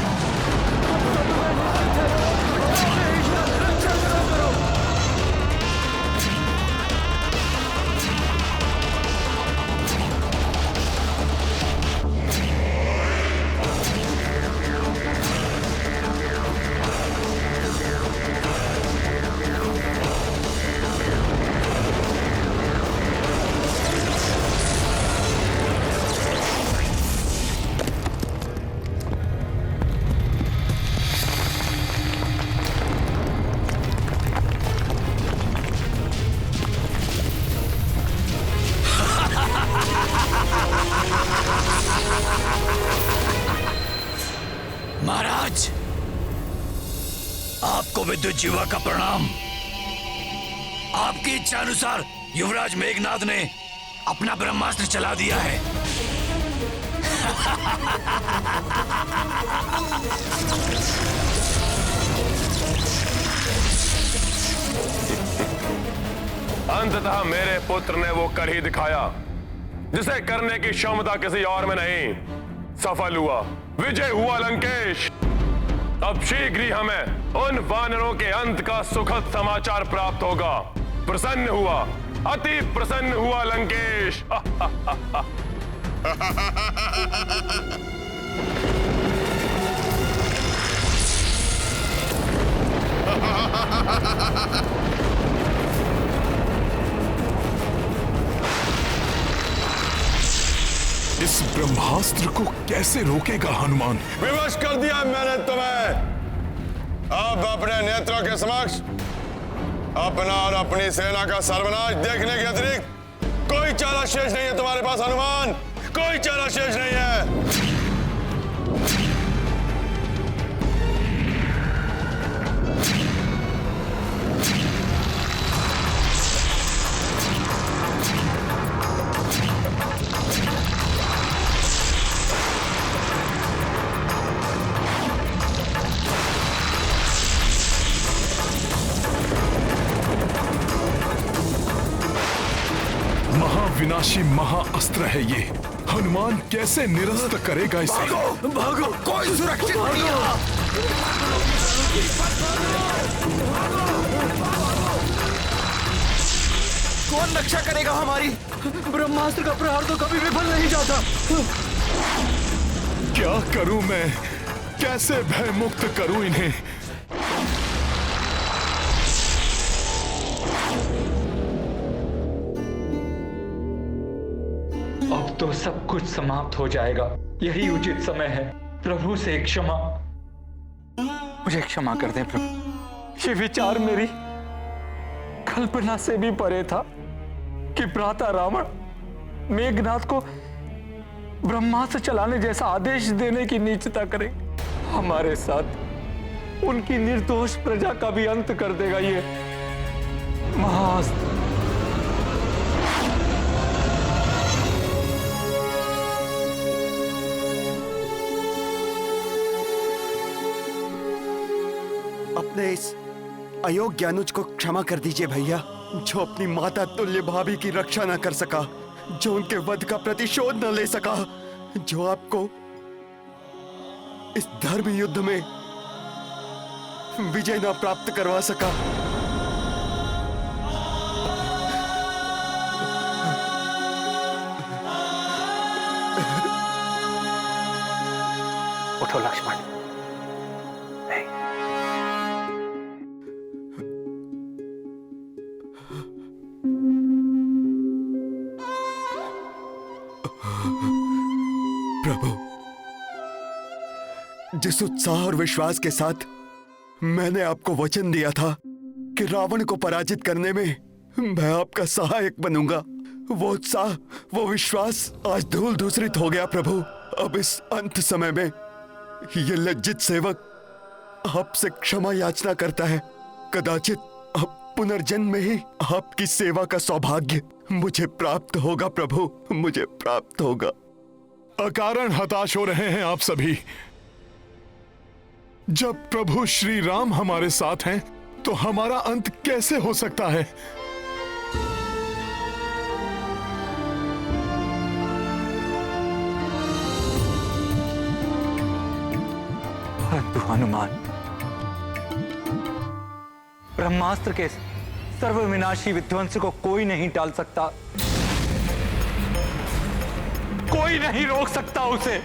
महाराज, आपको विद्युत जीवा का प्रणाम। आपकी इच्छा अनुसार युवराज मेघनाद ने अपना ब्रह्मास्त्र चला दिया है। अंततः मेरे पुत्र ने वो कर ही दिखाया जिसे करने की क्षमता किसी और में नहीं। सफल हुआ, विजय हुआ लंकेश। अब शीघ्र ही हमें उन वानरों के अंत का सुखद समाचार प्राप्त होगा। प्रसन्न हुआ, अति प्रसन्न हुआ लंकेश। इस ब्रह्मास्त्र को कैसे रोकेगा हनुमान? विवश कर दिया मैंने तुम्हें। अब अपने नेत्रों के समक्ष अपना और अपनी सेना का सर्वनाश देखने के अतिरिक्त कोई चारा शेष नहीं है तुम्हारे पास हनुमान, कोई चारा शेष नहीं है। महाविनाशी महाअस्त्र है ये। हनुमान कैसे निरस्त करेगा इसे? भागो, भागो, कोई सुरक्षित नहीं है। कौन रक्षा करेगा हमारी? ब्रह्मास्त्र का प्रहार तो कभी विफल नहीं जाता। क्या करूं मैं? कैसे भय मुक्त करूं इन्हें? अब तो सब कुछ समाप्त हो जाएगा, यही उचित समय है। प्रभु से क्षमा, मुझे क्षमा कर दें प्रभु। ये विचार मेरी कल्पना से भी परे था कि प्रातः रावण मेघनाथ को ब्रह्मास्त्र चलाने जैसा आदेश देने की नीचता करे। हमारे साथ उनकी निर्दोष प्रजा का भी अंत कर देगा ये महाअस्त्र। अपने इस अयोग्य अनुज को क्षमा कर दीजिए भैया, जो अपनी माता तुल्य भाभी की रक्षा न कर सका, जो उनके वध का प्रतिशोध न ले सका, जो आपको इस धर्म युद्ध में विजय न प्राप्त करवा सका। उठो लक्ष्मण। प्रभु, जिस उत्साह और विश्वास के साथ मैंने आपको वचन दिया था कि रावण को पराजित करने में मैं आपका सहायक बनूंगा, वो उत्साह, वो विश्वास आज धूल धूसरित हो गया प्रभु। अब इस अंत समय में ये लज्जित सेवक आपसे क्षमा याचना करता है। कदाचित अब पुनर्जन्म में ही आपकी सेवा का सौभाग्य मुझे प्राप्त होगा प्रभु, मुझे प्राप्त होगा। अकारण हताश हो रहे हैं आप सभी। जब प्रभु श्री राम हमारे साथ हैं तो हमारा अंत कैसे हो सकता है? परंतु हनुमान, ब्रह्मास्त्र के सर्वविनाशी विध्वंस को कोई नहीं टाल सकता, कोई नहीं रोक सकता उसे,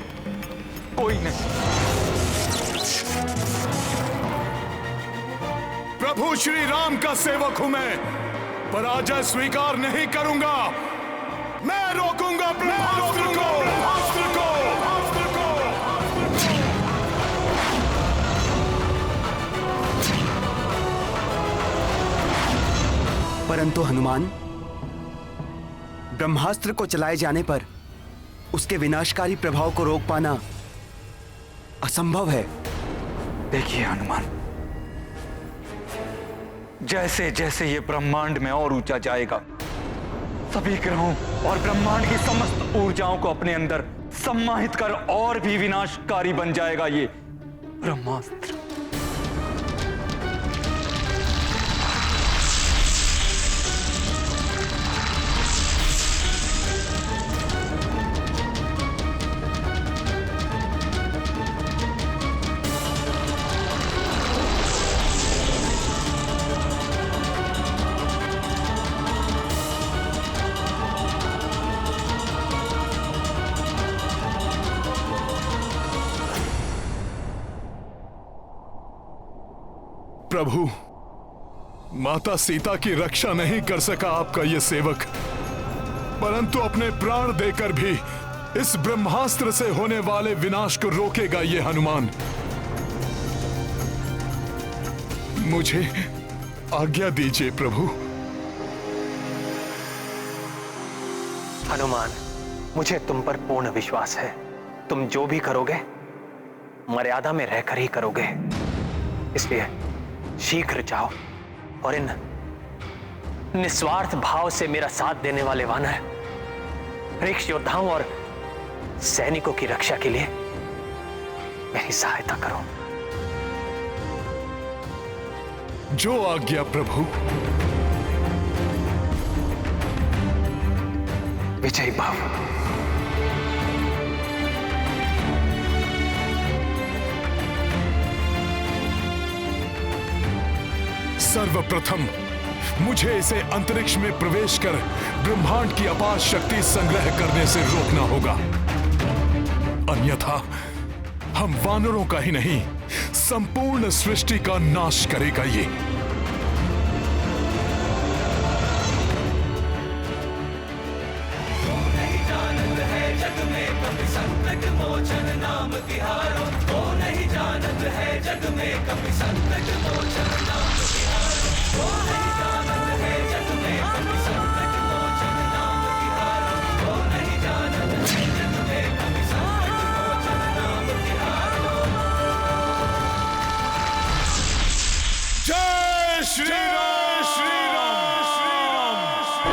कोई नहीं। प्रभु श्री राम का सेवक हूं मैं, पराजय स्वीकार नहीं करूंगा। मैं रोकूंगा ब्रह्मास्त्र को। परंतु हनुमान, ब्रह्मास्त्र को चलाए जाने पर उसके विनाशकारी प्रभाव को रोक पाना असंभव है। देखिए हनुमान, जैसे जैसे ये ब्रह्मांड में और ऊंचा जाएगा, सभी ग्रहों और ब्रह्मांड की समस्त ऊर्जाओं को अपने अंदर सम्माहित कर और भी विनाशकारी बन जाएगा ये ब्रह्मास्त्र। प्रभु, माता सीता की रक्षा नहीं कर सका आपका यह सेवक, परंतु अपने प्राण देकर भी इस ब्रह्मास्त्र से होने वाले विनाश को रोकेगा ये हनुमान। मुझे आज्ञा दीजिए प्रभु। हनुमान, मुझे तुम पर पूर्ण विश्वास है। तुम जो भी करोगे मर्यादा में रहकर ही करोगे, इसलिए शीघ्र जाओ और इन निस्वार्थ भाव से मेरा साथ देने वाले वानर ऋक्ष योद्धाओं और सैनिकों की रक्षा के लिए मेरी सहायता करो। जो आज्ञा प्रभु। विजयी भव। सर्वप्रथम मुझे इसे अंतरिक्ष में प्रवेश कर ब्रह्मांड की अपार शक्ति संग्रह करने से रोकना होगा, अन्यथा हम वानरों का ही नहीं संपूर्ण सृष्टि का नाश करेगा ये। संकट मोचन नाम तिहारो, वो नहीं जानत है जग में कभी संकट मोचन नाम तिहारो, वो नहीं जानत है जग में कभी संकट मोचन नाम तिहारो, वो नहीं जानत है जग में कभी संकट मोचन नाम तिहारो। श्री राम, श्री राम, श्री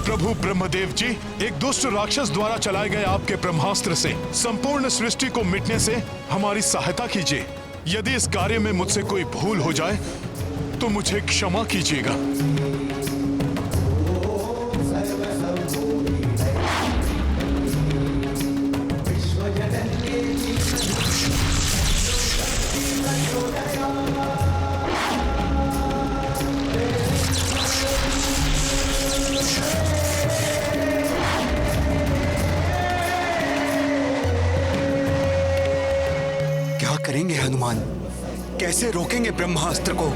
प्रभु ब्रह्मदेव जी, एक दुष्ट राक्षस द्वारा चलाए गए आपके ब्रह्मास्त्र से संपूर्ण सृष्टि को मिटने से हमारी सहायता कीजिए। यदि इस कार्य में मुझसे कोई भूल हो जाए तो मुझे क्षमा कीजिएगा। करेंगे हनुमान? कैसे रोकेंगे ब्रह्मास्त्र को?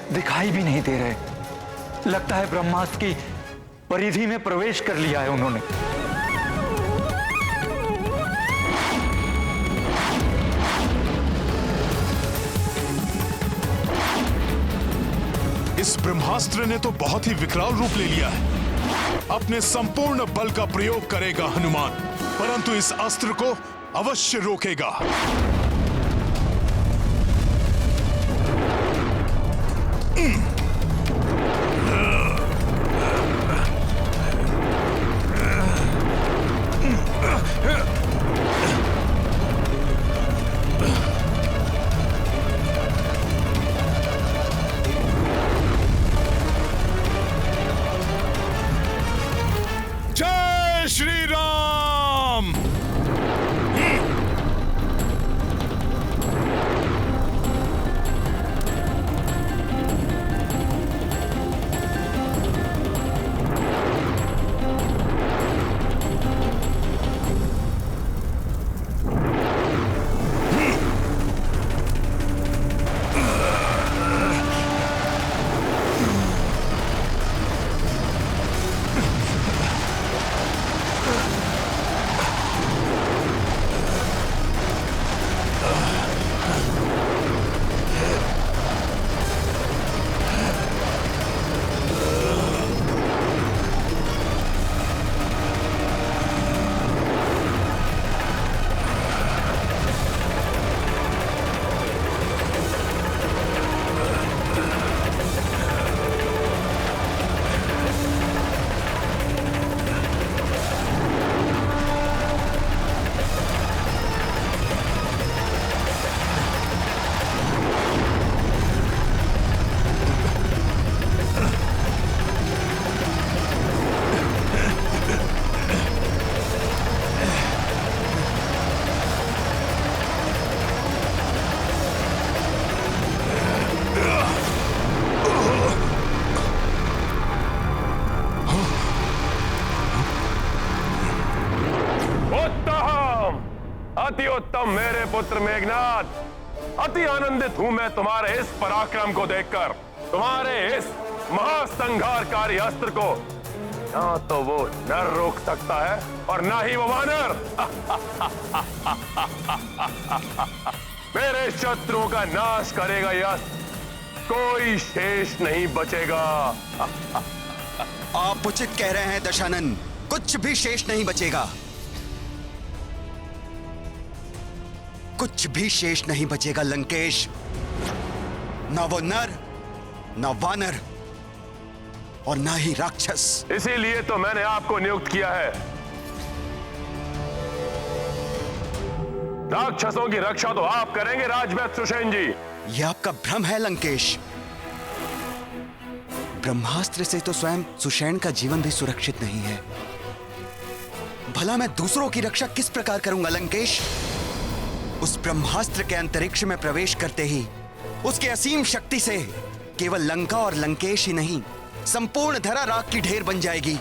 दिखाई भी नहीं दे रहे। लगता है ब्रह्मास्त्र की परिधि में प्रवेश कर लिया है उन्होंने। इस ब्रह्मास्त्र ने तो बहुत ही विकराल रूप ले लिया है। अपने संपूर्ण बल का प्रयोग करेगा हनुमान, परंतु इस अस्त्र को अवश्य रोकेगा। जय श्री राम। अति उत्तम मेरे पुत्र मेघनाथ, अति आनंदित हूं मैं तुम्हारे इस पराक्रम को देखकर, तुम्हारे इस महासंहारकारी अस्त्र को। ना तो वो नर रोक सकता है और ना ही वो वानर। मेरे शत्रुओं का नाश करेगा यह अस्त्र, कोई शेष नहीं बचेगा। आप उचित कह रहे हैं दशानन, कुछ भी शेष नहीं बचेगा। कुछ भी शेष नहीं बचेगा लंकेश। ना वो नर, ना वानर और ना ही राक्षस। इसीलिए तो मैंने आपको नियुक्त किया है। राक्षसों की रक्षा तो आप करेंगे राजवैद्य सुषेण जी। यह आपका भ्रम है लंकेश। ब्रह्मास्त्र से तो स्वयं सुषेण का जीवन भी सुरक्षित नहीं है। भला मैं दूसरों की रक्षा किस प्रकार करूंगा लंकेश? उस ब्रह्मास्त्र के अंतरिक्ष में प्रवेश करते ही उसके असीम शक्ति से केवल लंका और लंकेश ही नहीं, संपूर्ण धरा राख की ढेर बन जाएगी।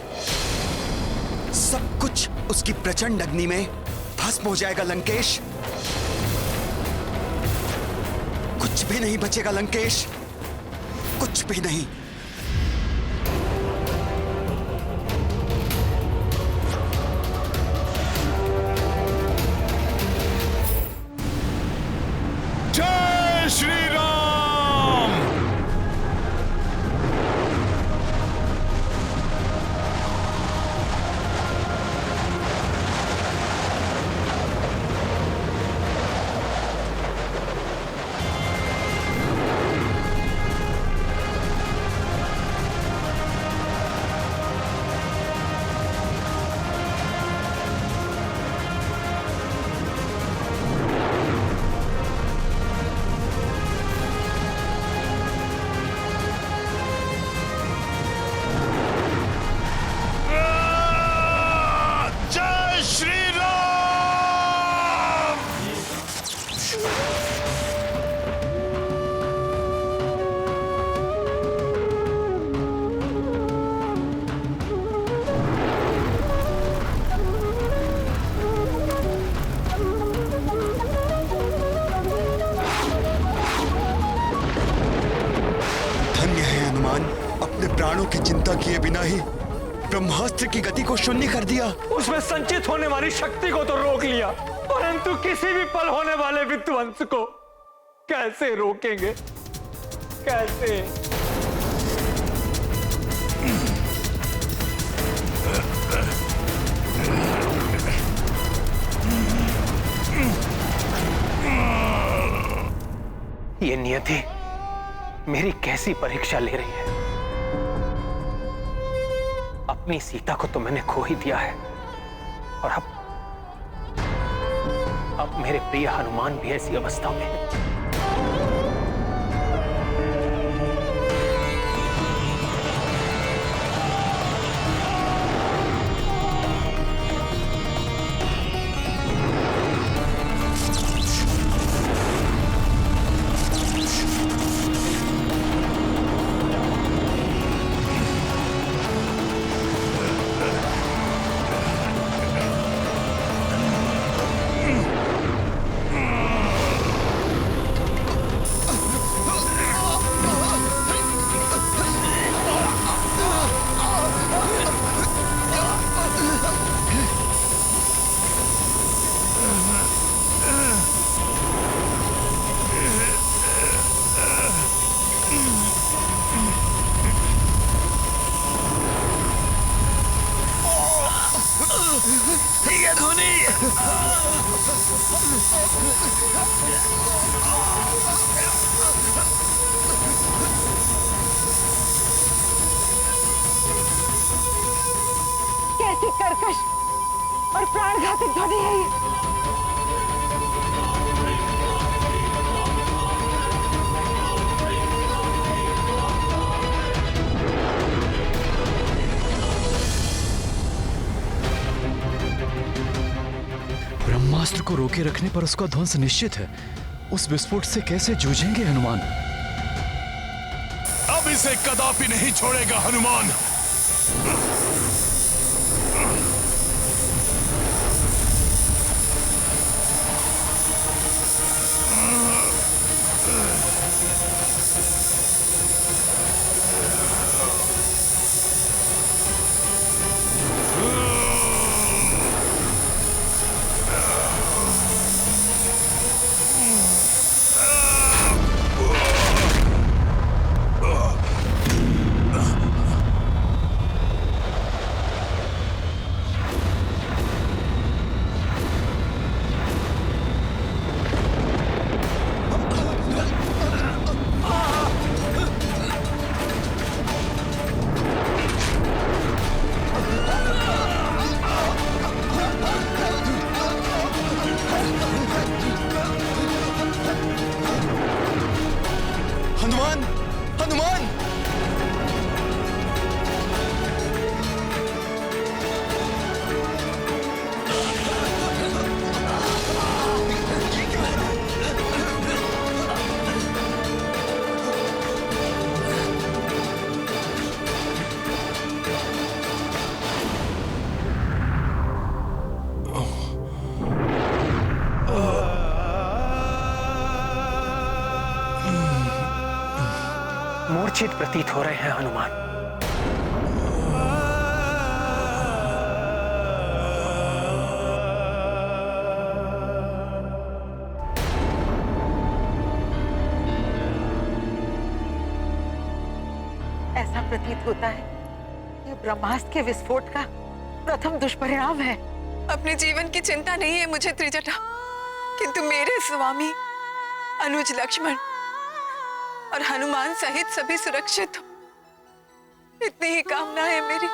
सब कुछ उसकी प्रचंड अग्नि में भस्म हो जाएगा लंकेश। कुछ भी नहीं बचेगा लंकेश, कुछ भी नहीं। जय श्री राम। प्राणों की चिंता किए बिना ही ब्रह्मास्त्र की गति को शून्य कर दिया। उसमें संचित होने वाली शक्ति को तो रोक लिया, परंतु किसी भी पल होने वाले विध्वंस को कैसे रोकेंगे? कैसे? ये नियति मेरी कैसी परीक्षा ले रही है। अपनी सीता को तो मैंने खो ही दिया है और अब मेरे प्रिय हनुमान भी ऐसी अवस्था में है। कैसी कर्कश और प्राणघातक ध्वनि है ये। ब्रह्मास्त्र को रोके रखने पर उसका ध्वंस निश्चित है। उस विस्फोट से कैसे जूझेंगे हनुमान? अब इसे कदापि नहीं छोड़ेगा हनुमान। मूर्छित प्रतीत हो रहे हैं हनुमान। ऐसा प्रतीत होता है कि ब्रह्मास्त्र के विस्फोट का प्रथम दुष्परिणाम है। अपने जीवन की चिंता नहीं है मुझे त्रिजटा, किंतु मेरे स्वामी अनुज लक्ष्मण और हनुमान सहित सभी सुरक्षित हो, इतनी ही कामना है मेरी।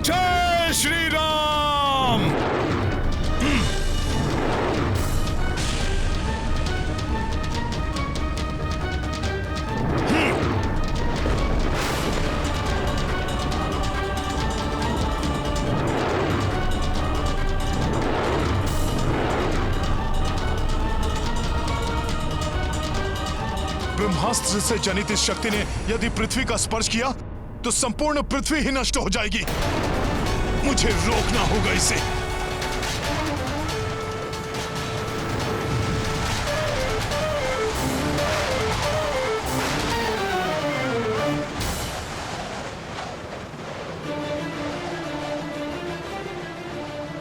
जय श्री राम। ब्रह्मास्त्र से जनित इस शक्ति ने यदि पृथ्वी का स्पर्श किया तो संपूर्ण पृथ्वी ही नष्ट हो जाएगी। मुझे रोकना होगा इसे।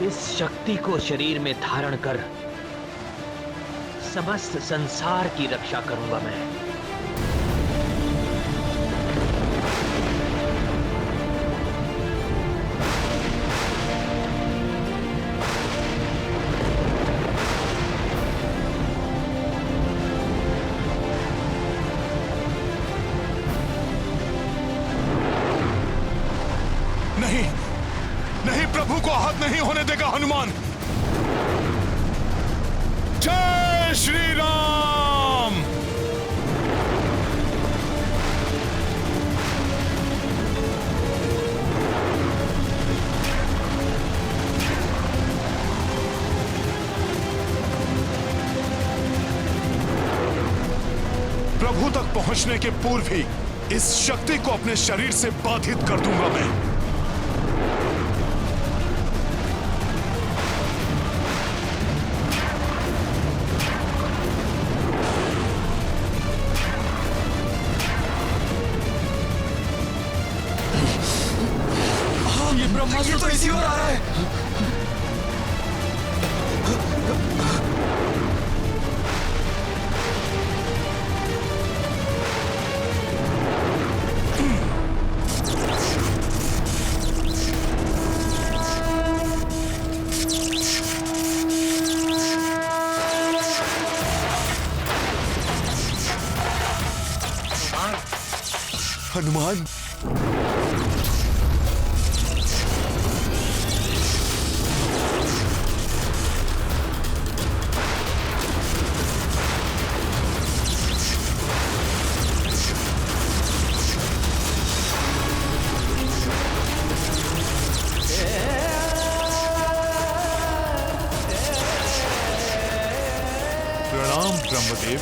इस शक्ति को शरीर में धारण कर समस्त संसार की रक्षा करूंगा मैं। नहीं नहीं, प्रभु को आहत नहीं होने देगा हनुमान। जय श्री राम। प्रभु तक पहुंचने के पूर्व ही इस शक्ति को अपने शरीर से बाधित कर दूंगा मैं। ये ब्रह्मास्त्र तो इसी ओर आ रहा है। हनुमान, प्रणाम ब्रह्मदेव।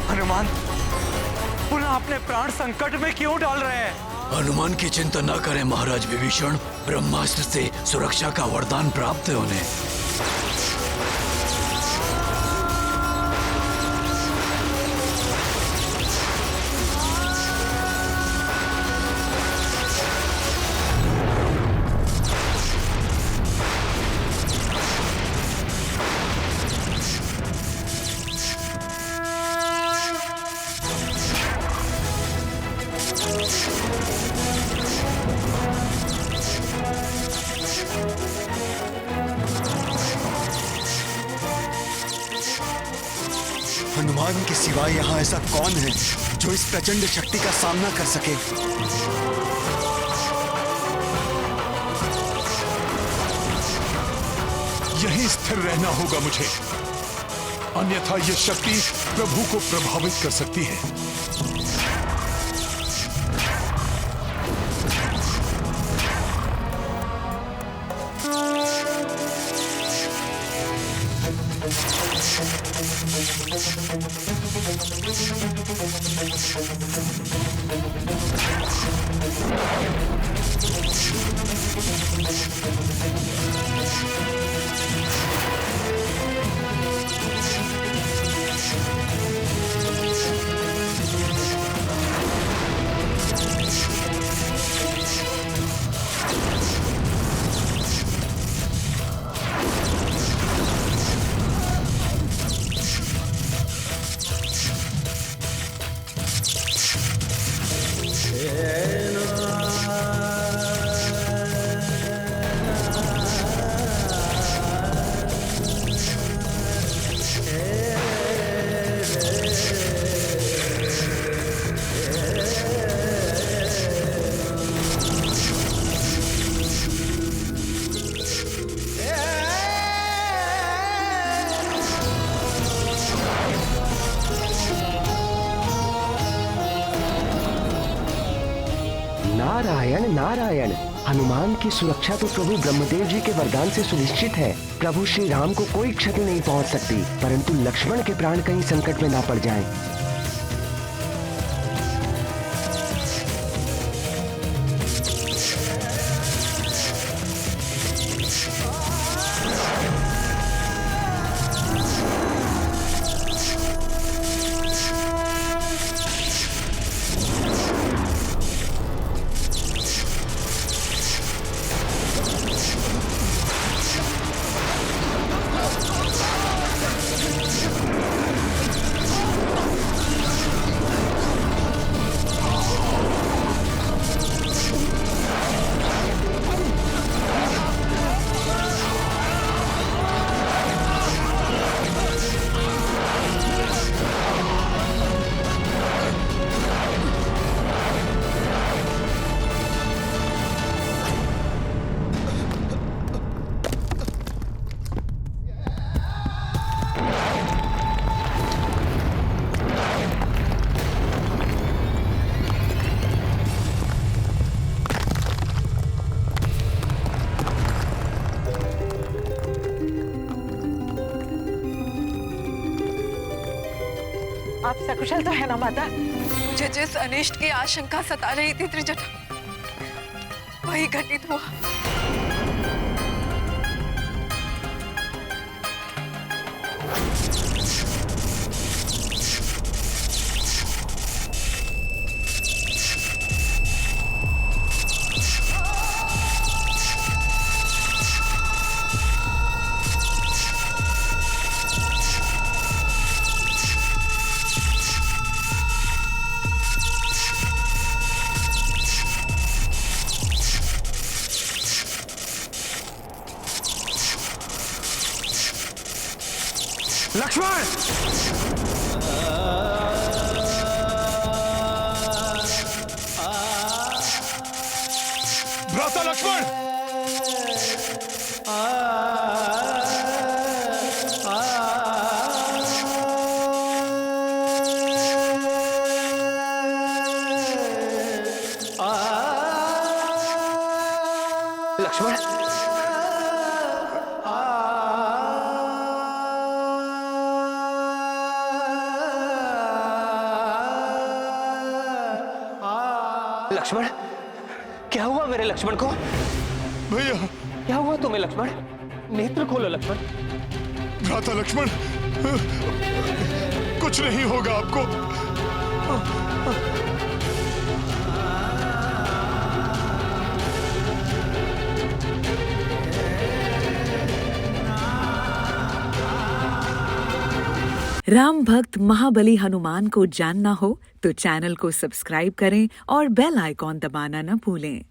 हनुमान, पुनः अपने प्राण संकट में क्यों डाल रहे हैं? हनुमान की चिंता न करें महाराज विभीषण, ब्रह्मास्त्र से सुरक्षा का वरदान प्राप्त है उन्हें। हनुमान के सिवा यहाँ ऐसा कौन है जो इस प्रचंड शक्ति का सामना कर सके? यहीं स्थिर रहना होगा मुझे, अन्यथा यह शक्ति प्रभु को प्रभावित कर सकती है। नारायण नारायण। हनुमान की सुरक्षा तो प्रभु ब्रह्मदेव जी के वरदान से सुनिश्चित है। प्रभु श्री राम को कोई क्षति नहीं पहुंच सकती, परंतु लक्ष्मण के प्राण कहीं संकट में ना पड़ जाएं। आप सकुशल तो है ना माता? मुझे जिस अनिष्ट की आशंका सता रही थी त्रिजटा, वही घटित हुआ। लक्ष्मण! भ्राता लक्ष्मण! लक्ष्मण! लक्ष्मण, क्या हुआ मेरे लक्ष्मण को? भैया, क्या हुआ तुम्हें लक्ष्मण? नेत्र खोलो लक्ष्मण। भ्राता लक्ष्मण, कुछ नहीं होगा आपको। राम भक्त महाबली हनुमान को जानना हो तो चैनल को सब्सक्राइब करें और बेल आइकॉन दबाना न भूलें।